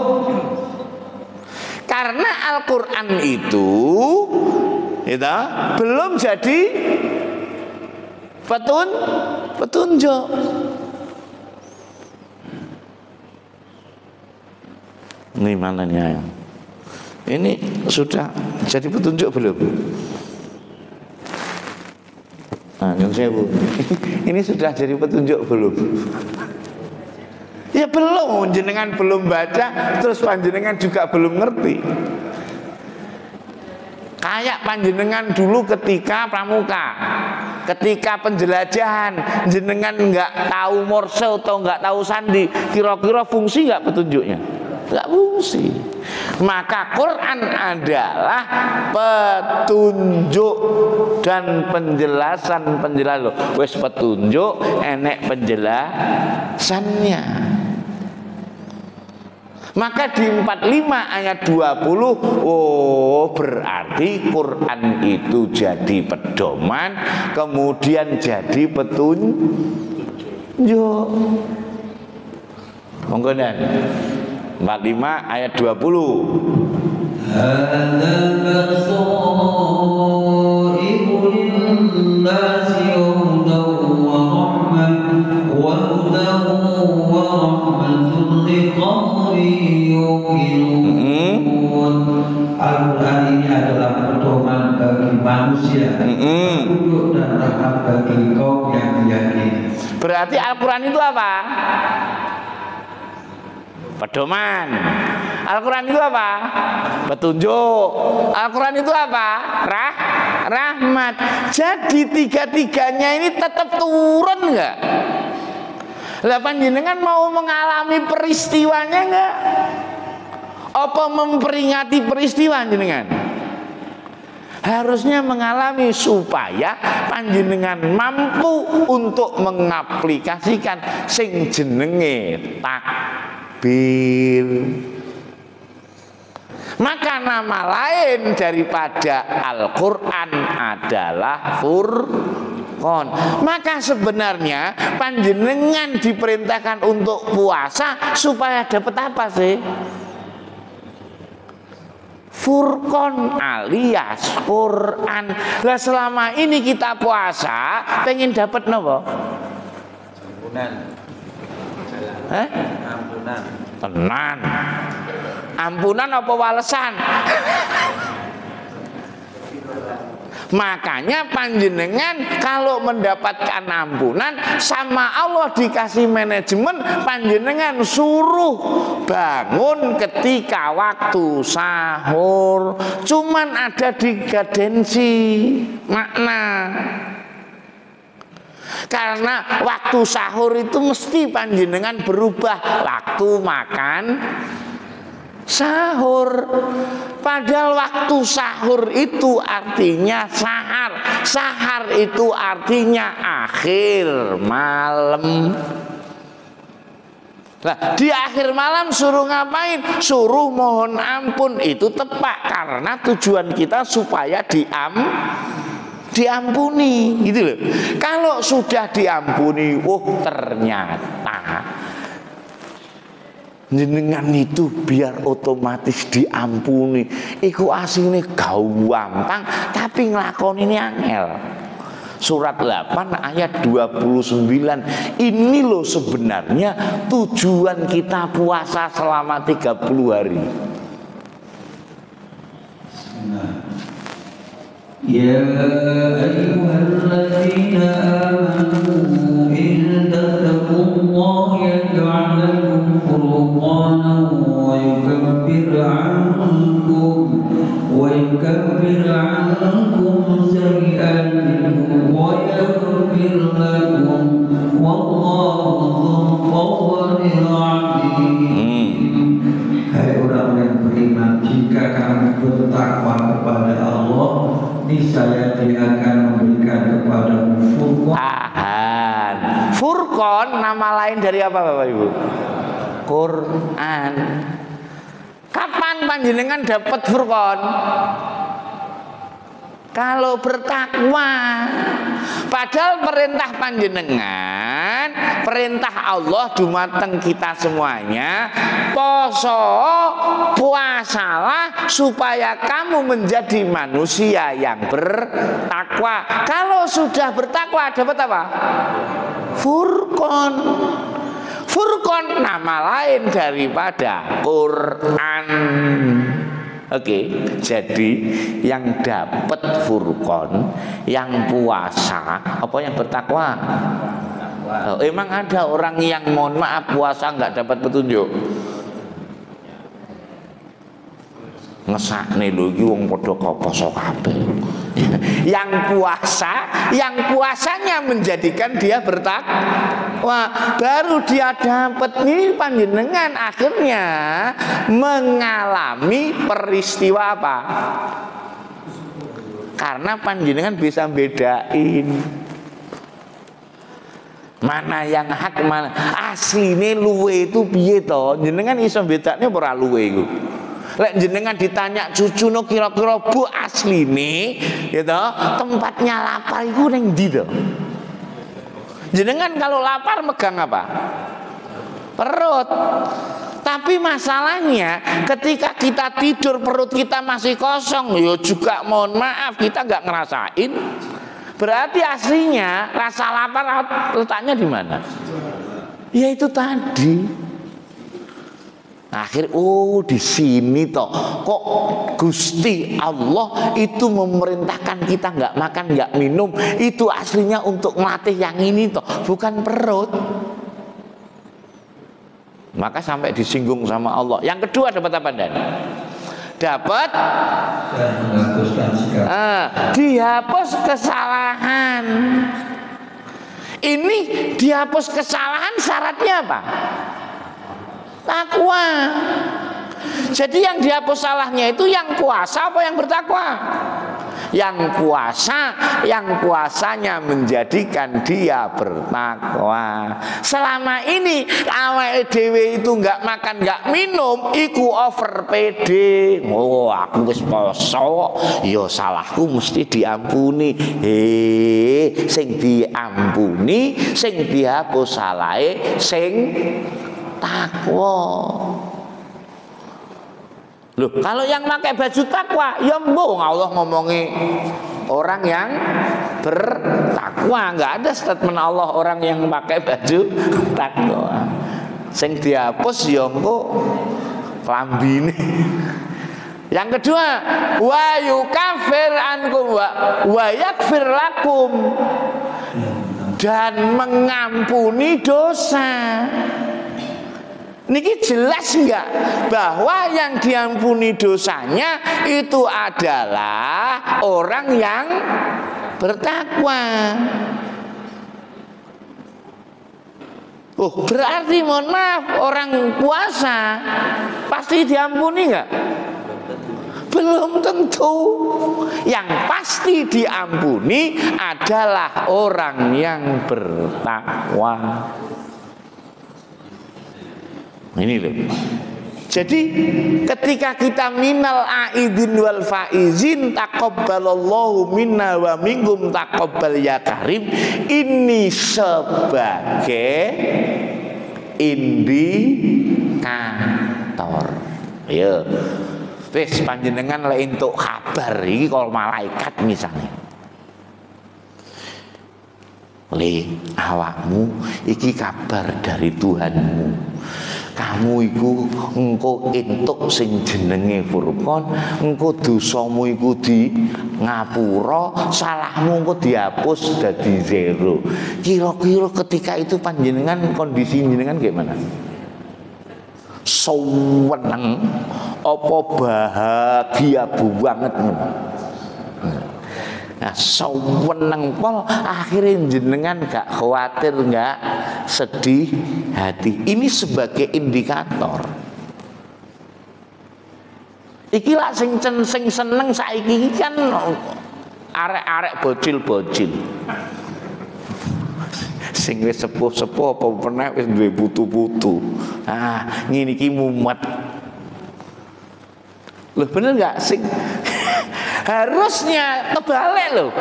Karena Al-Quran itu belum jadi petunjuk. Ini mananya? Ini sudah jadi petunjuk belum? Nah, ini sudah jadi petunjuk belum? Ya belum, jenengan belum baca, terus panjenengan juga belum ngerti. Kayak panjenengan dulu ketika pramuka, ketika penjelajahan, jenengan nggak tahu morse atau nggak tahu sandi, kira-kira fungsi nggak petunjuknya? nggak fungsi. Maka Quran adalah petunjuk dan penjelasan wis petunjuk enek penjelasannya. Maka di 45 ayat 20, oh berarti Quran itu jadi pedoman, kemudian jadi petunjuk. Monggo dan 45 ayat 20. Hadza basairu lin-nasi wa rahmatan wa rahmatun liqaumin yuqinun. Al-Quran ini adalah pedoman bagi manusia, petunjuk dan rahmat bagi kaum yang diyakini. Berarti Al-Quran itu apa? Pedoman. Al-Quran itu apa? Petunjuk. Al-Quran itu apa? Rahmat. Jadi tiga-tiganya ini tetap turun nggak? Lah panjenengan mau mengalami peristiwanya nggak? Apa memperingati peristiwa jenengan? Harusnya mengalami supaya panjenengan mampu untuk mengaplikasikan sing jenenge takbir. Maka nama lain daripada Al-Quran adalah Furqan. Maka sebenarnya panjenengan diperintahkan untuk puasa supaya dapat apa sih? Furqan alias Quran. Lah selama ini kita puasa pengen dapat nopo? Ampunan. Ampunan. Tenan. Ampunan apa walesan? Makanya panjenengan kalau mendapatkan ampunan sama Allah dikasih manajemen, panjenengan suruh bangun ketika waktu sahur. Cuman ada digadensi makna. Karena waktu sahur itu mesti panjenengan berubah waktu makan sahur. Padahal waktu sahur itu artinya sahar. Sahar itu artinya akhir malam. Nah, di akhir malam suruh ngapain? Suruh mohon ampun. Itu tepat karena tujuan kita supaya diampuni, gitu loh. Kalau sudah diampuni, ternyata jenengan itu biar otomatis diampuni. Iku asline gampang, tapi nglakoni ini angel. Surat 8 ayat 29. Ini loh sebenarnya tujuan kita puasa selama 30 hari. Ya ayyuhalladzina amanu in tattaqullaha yaj'al lakum furqanan wa yukaffir 'ankum sayyi'atikum wa yaghfir lakum wallahu dzul fadlil 'azim. Hai orang yang beriman, jika kamu bertakwa kepada Allah, niscaya Dia akan memberikan kepadamu Furqan. Furqan nama lain dari apa Bapak Ibu? Quran. Kapan panjenengan dapat Furqan? Kalau bertakwa. Padahal perintah panjenengan, perintah Allah dumateng kita semuanya, puasalah supaya kamu menjadi manusia yang bertakwa. Kalau sudah bertakwa dapat apa? Furqan. Furqan nama lain daripada Quran. Oke, jadi yang dapat Furqan, yang puasa, apa yang bertakwa? Oh, emang ada orang yang mohon maaf puasa nggak dapat petunjuk? Ngesakne lho iki wong padha poso kabeh. Yang puasa, yang puasanya menjadikan dia bertakwa. Wah, baru dia dapat ini panjenengan akhirnya mengalami peristiwa apa? Karena panjenengan bisa bedain mana yang hak, mana asline luwe itu piye to? Jenengan iso bedakne ora luwe iku. Lek jenengan ditanya cucuno kira-kira bu asline gitu, tempatnya lapar iku ning ndi to? Jenengan kalau lapar megang apa? Perut. Tapi masalahnya ketika kita tidur perut kita masih kosong, ya juga mohon maaf kita nggak ngerasain. Berarti aslinya rasa lapar letaknya di mana? Ya itu tadi. Akhir di sini toh kok Gusti Allah itu memerintahkan kita nggak makan nggak minum, itu aslinya untuk melatih yang ini toh, bukan perut. Maka sampai disinggung sama Allah. Yang kedua dapat apa Dan? Dapat dihapus kesalahan. Ini dihapus kesalahan syaratnya apa? Takwa. Jadi yang dihapus salahnya itu yang puasa apa yang bertakwa? Yang puasa, yang puasanya menjadikan dia bertakwa. Selama ini awake dhewe itu nggak makan nggak minum, iku over pede. Oh aku wis poso, ya salahku mesti diampuni. Sing diampuni, sing dihapus salahe, sing takwa. Loh, kalau yang pakai baju takwa, ya mbong Allah ngomongi orang yang bertakwa. Nggak ada statement Allah orang yang pakai baju takwa. Sing dihapus ya engko klambine. Yang kedua, wa yukafir ankum wa yakfir lakum, dan mengampuni dosa. Niki jelas enggak bahwa yang diampuni dosanya itu adalah orang yang bertakwa. Oh, berarti mohon maaf orang puasa pasti diampuni enggak? Belum tentu. Yang pasti diampuni adalah orang yang bertakwa. Ini loh. Jadi ketika kita minal aidin wal faizin taqabbalallahu minna wa minkum taqabbal ya karim, ini sebagai indikator. Ya. Wis panjenengan lek entuk kabar iki kalau malaikat misalnya. Le awakmu iki kabar dari Tuhanmu. Kamu iku engko entuk sing jenenge Furqan, engko dosamu iku di ngapura, salahmu engko dihapus dadi zero. Kira-kira ketika itu panjenengan kondisi jenengan gimana? Seneng apa bahagia banget? Nah, seneng pol akhirnya jenengan gak khawatir, gak sedih hati. Ini sebagai indikator. Iki lah sing seneng saiki kan arek-arek bocil-bocil. Sing wis sepuh-sepuh apa pernah wis duwe putu-putu. Ah, ngene iki mumet. Loh bener gak sing harusnya kebalik loh.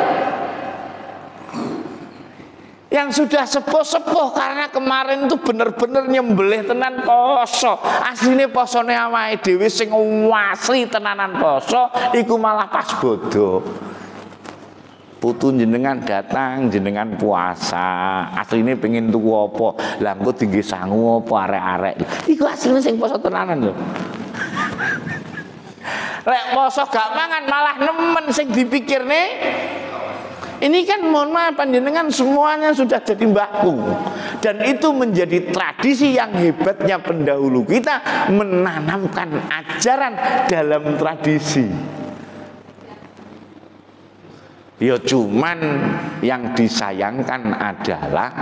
Yang sudah sepuh-sepuh karena kemarin tuh bener-bener nyembelih tenan poso. Asline posone awake dhewe sing asli tenanan poso iku malah pas bodo. Putu jenengan datang, jenengan puasa. Asline pengen tuku apa? Lah engko tinggi sangu apa arek-arek. Iku asline sing poso tenanan lho. Lek poso gak mangan malah nemen sing dipikirne. Ini kan mohon maaf panjenengan semuanya sudah jadi mbahku. Dan itu menjadi tradisi yang hebatnya pendahulu kita menanamkan ajaran dalam tradisi. Ya cuman yang disayangkan adalah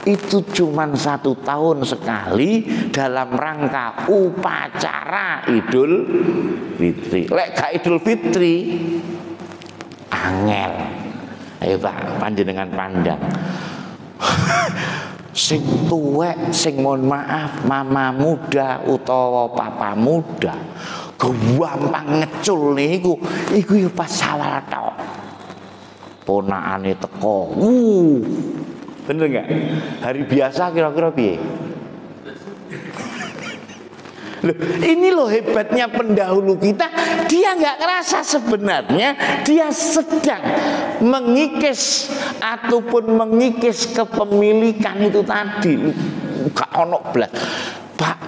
itu cuman 1 tahun sekali dalam rangka upacara Idul Fitri. Lek gak Idul Fitri angel. Ayo Pak, panjenengan pandang. Sing tuwek, sing mohon maaf, mama muda utawa papa muda, gampang ngecul niku, iku ya pas Syawal tok. Ponakane teko. Bener nggak? Hari biasa kira-kira piye? Loh, ini loh hebatnya pendahulu kita, dia nggak ngerasa sebenarnya dia sedang mengikis ataupun mengikis kepemilikan itu tadi. Gak ono blas. Pak,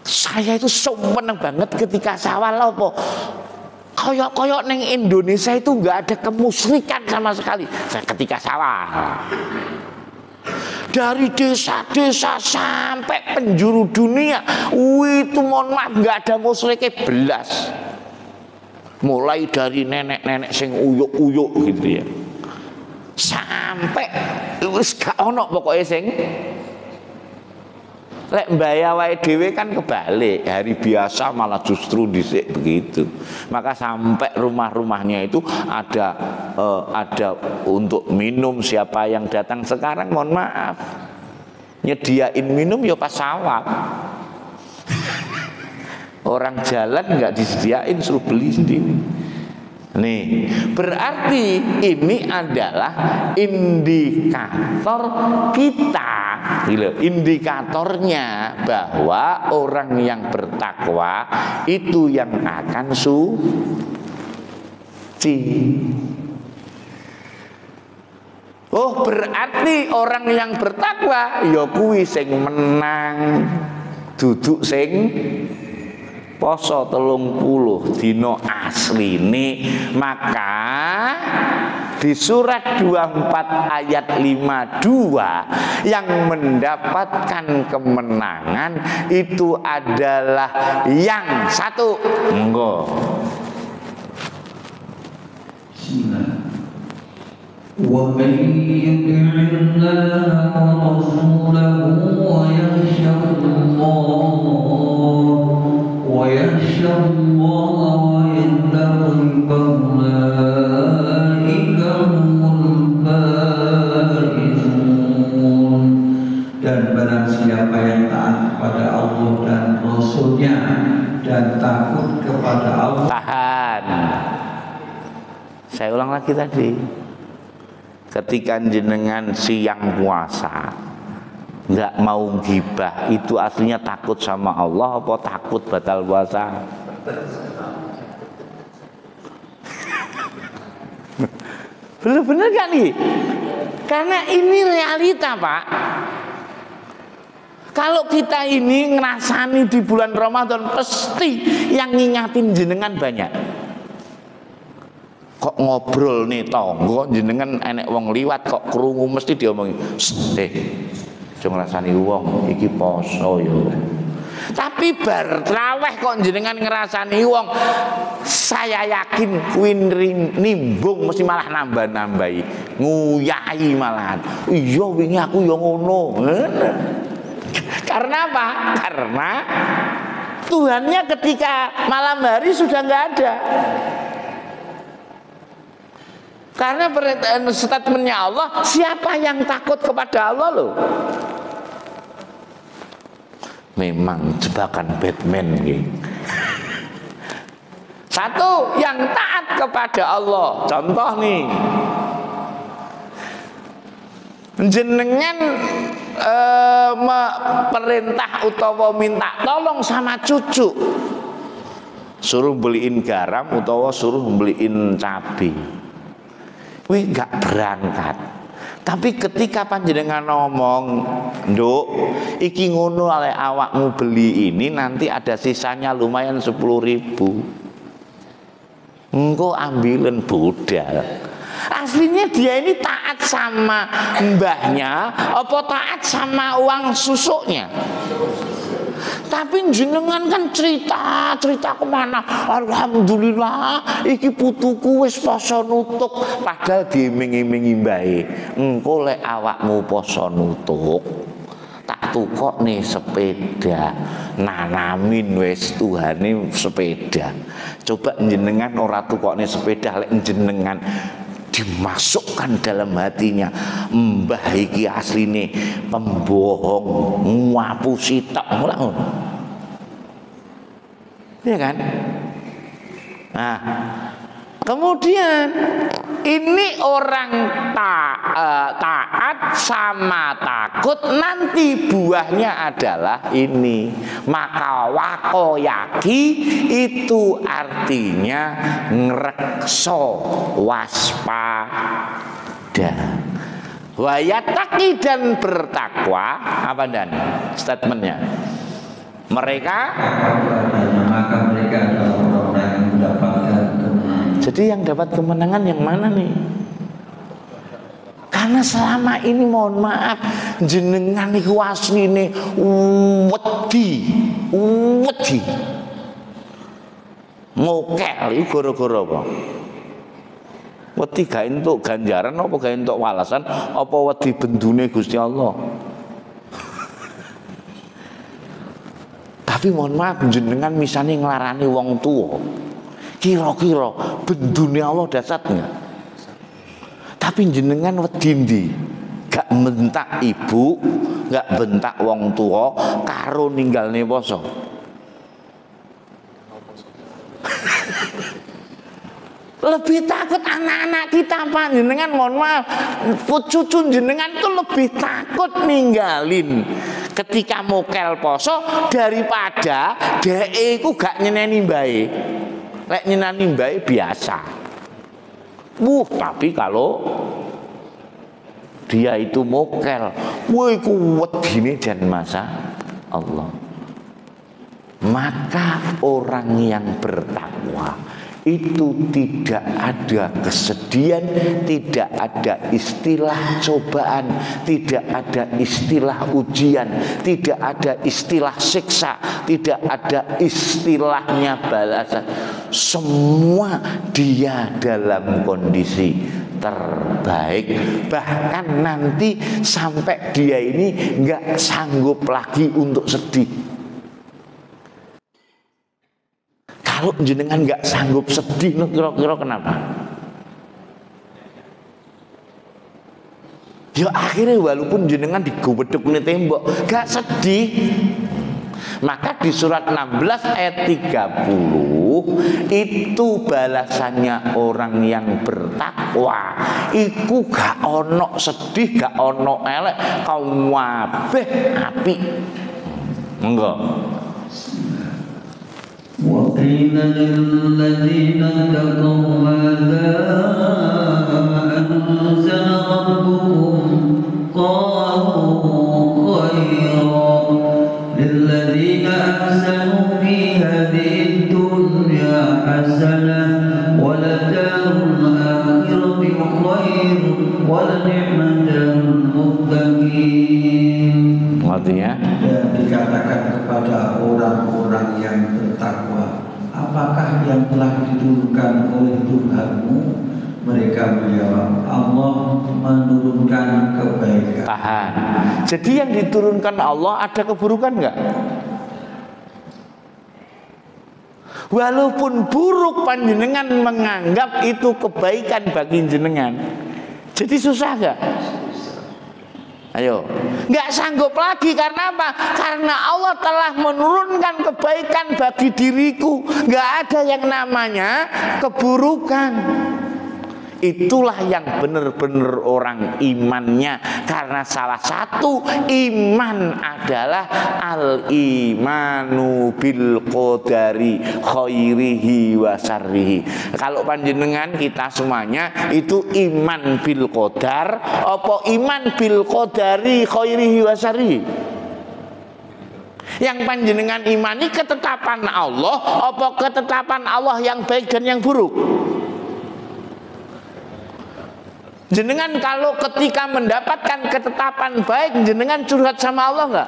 saya itu seneng banget ketika Syawal apa? Koyok-koyok neng Indonesia itu nggak ada kemusyrikan sama sekali. Ketika Syawal. Dari desa-desa sampai penjuru dunia, itu mohon maaf nggak ada musyriknya belas. Mulai dari nenek-nenek sing uyuk-uyuk gitu ya, sampai wis gak ono pokoknya sing. Lek mbaya wae dhewe kan kebalik, hari biasa malah justru dhisik begitu. Maka sampai rumah-rumahnya itu ada untuk minum siapa yang datang. Sekarang mohon maaf, nyediain minum ya pas Syawal. Orang jalan nggak disediain, suruh beli sendiri. Nih, berarti ini adalah indikator kita, indikatornya bahwa orang yang bertakwa itu yang akan suci. Oh, berarti orang yang bertakwa ya kuwi sing menang, duduk sing poso 30 dina asline. Maka di surat 24 ayat 52 yang mendapatkan kemenangan itu adalah yang satu. Monggo. Wa man yuti'illaha wa rasulahu wa yakhsha Allah wa yattaqi ulaika humul faizun. Dan barang siapa yang taat kepada Allah dan Rasulnya dan takut kepada Allah. Tahan. Saya ulang lagi tadi. Ketika jenengan siang puasa nggak mau gibah, itu aslinya takut sama Allah apa takut batal puasa? Bener-bener kan nih? Karena ini realita Pak. Kalau kita ini ngerasani di bulan Ramadan, pasti yang ngingatin jenengan banyak. Kok ngobrol nih tonggo jenengan enek wong liwat kok krungu mesti diomongi, aja ngrasani wong iki poso yo. Tapi bar traweh kok jenengan ngrasani wong, saya yakin kuwi nimbung mesti malah nambah-nambahi, nguyahi malahan. Iya wingi aku yo ngono. Karena apa? Karena Tuhannya ketika malam hari sudah nggak ada. Karena statementnya Allah, siapa yang takut kepada Allah loh? Memang jebakan Batman gitu. Satu, yang taat kepada Allah. Contoh nih, jenengan perintah utawa minta tolong sama cucu, suruh beliin garam utawa suruh beliin cabai. Wih gak berangkat. Tapi ketika panjenengan ngomong, "Nduk, iki ngono ale awakmu beli ini nanti ada sisanya lumayan 10.000. Engko ambilen budal." Aslinya dia ini taat sama mbahnya apa taat sama uang susuknya? Tapi jenengan kan cerita kemana? Alhamdulillah, iki putuku wis poso nutuk. Padahal diiming-imingi mbae. Engko lek awakmu poso nutuk, tak tukok nih sepeda, nanamin wis Tuhane sepeda. Coba jenengan ora tukok nih sepeda, lek jenengan dimasukkan dalam hatinya, mbah iki asline pembohong, ngapusi tok ngono. Iya kan? Nah, kemudian ini orang taat sama takut, nanti buahnya adalah ini. Maka wakoyaki itu artinya ngrekso, waspada. Wayataki dan bertakwa. Apa dan statementnya? Mereka, maka mereka adalah orang-orang yang mendapatkan kemenangan. jadi yang dapat kemenangan yang mana nih? Karena selama ini mohon maaf jenengan iku asline wedi. Mokel iku gara-gara apa? Wedi gak entuk ganjaran apa gak entuk walasan apa wedi bendune Gusti Allah? Tapi mohon maaf jenengan misalnya nglarani wong tua, kira-kira bendune Allah dasarnya. Tapi jenengan wedindi, gak bentak ibu, gak bentak wong tua, karo ninggalne poso. Lebih takut anak-anak kita apa jenengan, mohon maaf, cucu jenengan itu lebih takut ninggalin ketika mokel poso daripada dhek iku gak nyeneni mbae. Lek nyeneni mbae biasa. Tapi kalau dia itu mokel, iku wedine jan masa Allah. Maka orang yang bertakwa itu tidak ada kesedihan, tidak ada istilah cobaan, tidak ada istilah ujian, tidak ada istilah siksa, tidak ada istilahnya balasan. Semua dia dalam kondisi terbaik. Bahkan nanti sampai dia ini nggak sanggup lagi untuk sedih. Kalau jenengan nggak sanggup sedih, kira-kira kenapa? Ya akhirnya walaupun jenengan digubeduk nih tembok, gak sedih. Maka di surat 16 ayat 30 itu balasannya orang yang bertakwa. Iku gak ono sedih, gak ono elek, kaum wabeh api. Enggak. وقيل للذين اتقوا ماذا أنزل ربكم قالوا خيرا للذين أحسنوا في هذه الدنيا حسنة ولدار الآخرة خير ولنعم دار المتقين. Artinya dan dikatakan kepada orang-orang yang bertakwa, apakah yang telah diturunkan oleh Tuhanmu? Mereka menjawab, Allah menurunkan kebaikan. tahan. Jadi yang diturunkan Allah ada keburukan enggak? Walaupun buruk panjenengan menganggap itu kebaikan bagi jenengan. Jadi susah enggak? Ayo, nggak sanggup lagi karena apa? Karena Allah telah menurunkan kebaikan bagi diriku. Nggak ada yang namanya keburukan. Itulah yang benar-benar orang imannya. Karena salah satu iman adalah al-imanu bil qadari khairihi wa syarrihi. Kalau panjenengan kita semuanya itu iman bil qadar, apa iman bil qadari khairihi wa syarrihi? Yang panjenengan imani ketetapan Allah, apa ketetapan Allah yang baik dan yang buruk? Jenengan kalau ketika mendapatkan ketetapan baik, jenengan curhat sama Allah enggak?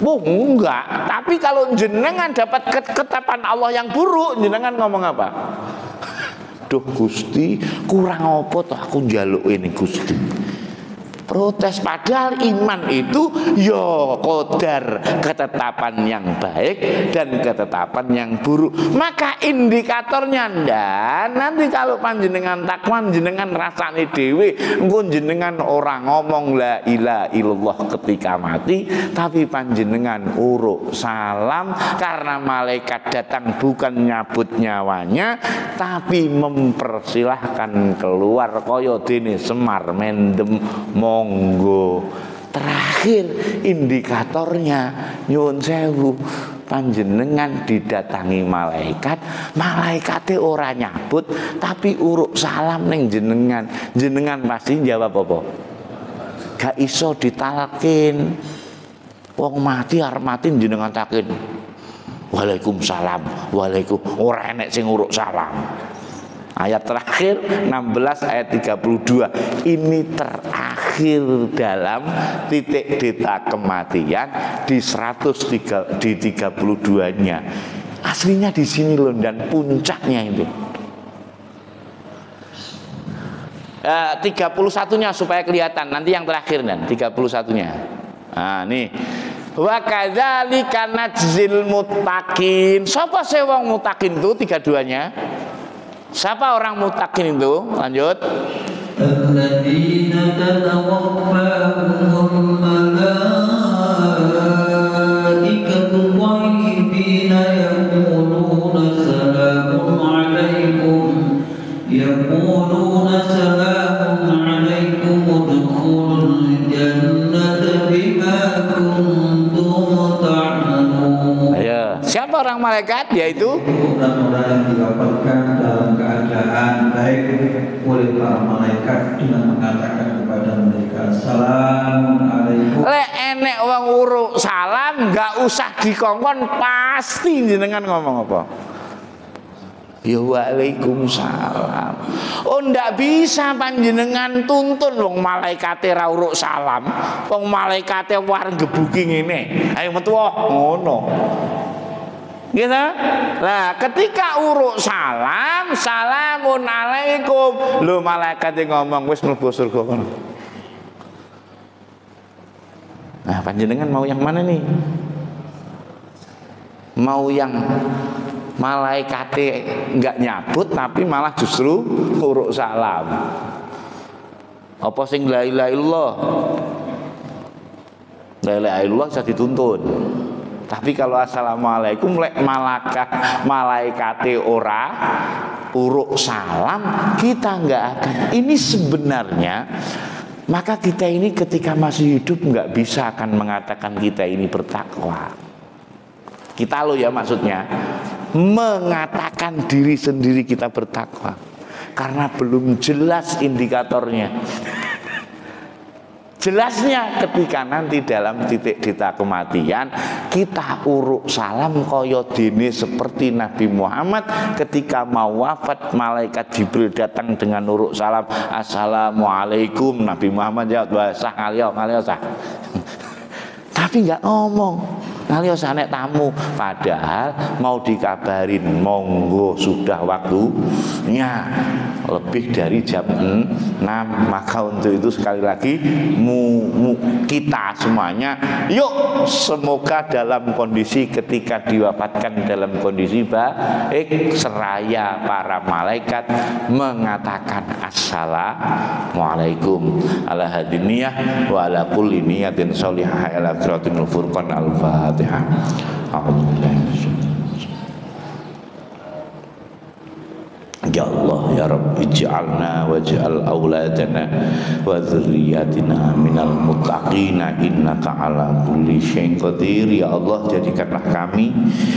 Oh enggak, tapi kalau jenengan dapat ketetapan Allah yang buruk, jenengan ngomong apa? Duh Gusti, kurang apa toh aku njaluk ini Gusti. Protes, padahal iman itu ya qadar, ketetapan yang baik dan ketetapan yang buruk. Maka indikatornya nanti kalau panjenengan takwa jenengan rasane dhewe, engko jenengan orang ngomong la ilaha illallah ketika mati, tapi panjenengan uruk salam karena malaikat datang bukan nyabut nyawanya, tapi mempersilahkan keluar kaya dene Semar mendem monggo. Terakhir indikatornya nyuwun sewu, panjenengan didatangi malaikat, malaikate ora nyabut tapi uruk salam ning jenengan. Jenengan pasti jawab apa? Gak iso ditalkin. Wong mati arep mati jenengan takin Waalaikumsalam, ora enek sing uruk salam. Ayat terakhir 16 ayat 32. Ini terakhir dalam titik data kematian di 32-nya. Aslinya di sini loh, dan puncaknya itu. 31-nya supaya kelihatan, nanti yang terakhir dan 31-nya. Nah, nih. Wa kadzalika najzil muttaqin. Sapa sih wong muttaqin itu 32-nya? Siapa orang muttaqin itu? Lanjut. Alladzina tatawaffahumul malaikatu thayyibina yaquluna salamun alaikum udkhulul jannata bima kuntum ta'malun. Ayo, siapa orang malaikat? Yaitu orang-orang yang didapatkan dalam keadaan baik oleh para malaikat dengan mengatakan kepada mereka Assalamualaikum. Lek enek wong uruk salam gak usah dikongkon, pasti jenengan ngomong apa? Ya waalaikumsalam. Oh ndak bisa panjenengan tuntun wong malaikate ra uruk salam, wong malaikate war gebuki ngene. Ayo metu ngono. Gitu. Nah, ketika uruk salam, salamun alaikum. Lho malaikat ngomong wis mlebu surga kono. Nah, panjenengan mau yang mana nih? Mau yang malaikate enggak nyabut tapi malah justru uruk salam? Apa sing la ilaha illallah? La ilaha illallah bisa dituntun. Tapi kalau assalamualaikum lek malaikate ora uruk salam, kita enggak akan. Ini sebenarnya maka kita ini ketika masih hidup enggak bisa akan mengatakan kita ini bertakwa. Kita lo ya maksudnya mengatakan diri sendiri kita bertakwa karena belum jelas indikatornya. Jelasnya ketika nanti dalam titik data kematian kita uruk salam kaya dene seperti Nabi Muhammad ketika mau wafat, malaikat Jibril datang dengan uruk salam assalamualaikum, Nabi Muhammad jawab sah ngalio sah. Tapi nggak ngomong ngalio sah nek tamu, padahal mau dikabarin monggo sudah waktunya lebih dari jam 6. Maka untuk itu sekali lagi kita semuanya yuk semoga dalam kondisi ketika diwafatkan dalam kondisi baik seraya para malaikat mengatakan assalamualaikum ala hadiniyah wa ala kulli niyatin sholihah ila siratil furqan. Al-Fatihah. Ya Allah ya Rabbi ij'alna waj'al auladana wa dzurriyyatina minal muttaqina innaka ala kulli syai'in qadir. Ya Allah, jadikanlah kami,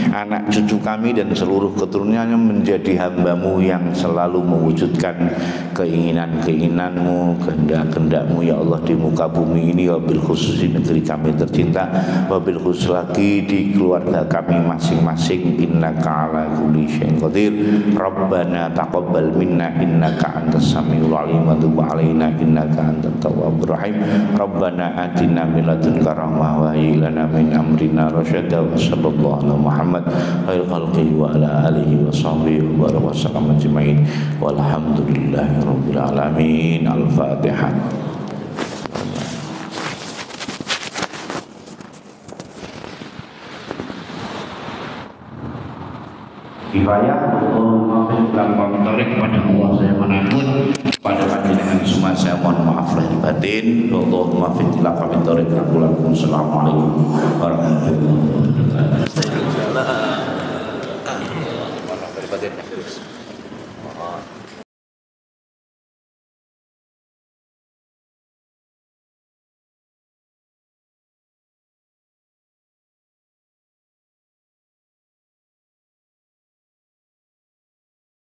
anak cucu kami dan seluruh keturunannya menjadi hamba-Mu yang selalu mewujudkan keinginan-keinginan-Mu, kehendak-kehendak-Mu ya Allah di muka bumi ini, wabil khusus di negeri kami tercinta, wabil khusus lagi di keluarga kami masing-masing. Innaka ala kulli syai'in qadir. Rabbana taqabbal minna innaka antas samiul alim wa tub alaina innaka antat tawwabur rahim. Rabbana atina min ladunka rahmah wa hayyi lana min amrina rasyada. Wa sallallahu ala Muhammad khairil khalqi wa ala alihi wa sahbihi wa baraka wa sallam ajma'in. Walhamdulillahi rabbil alamin. Al-Fatihah. Kifayah untuk melakukan monitoring kepada Allah saya menakut pada panjenengan semua saya mohon maaf lahir batin. Allah maafin tilak kami torik lakum. Assalamualaikum warahmatullahi wabarakatuh.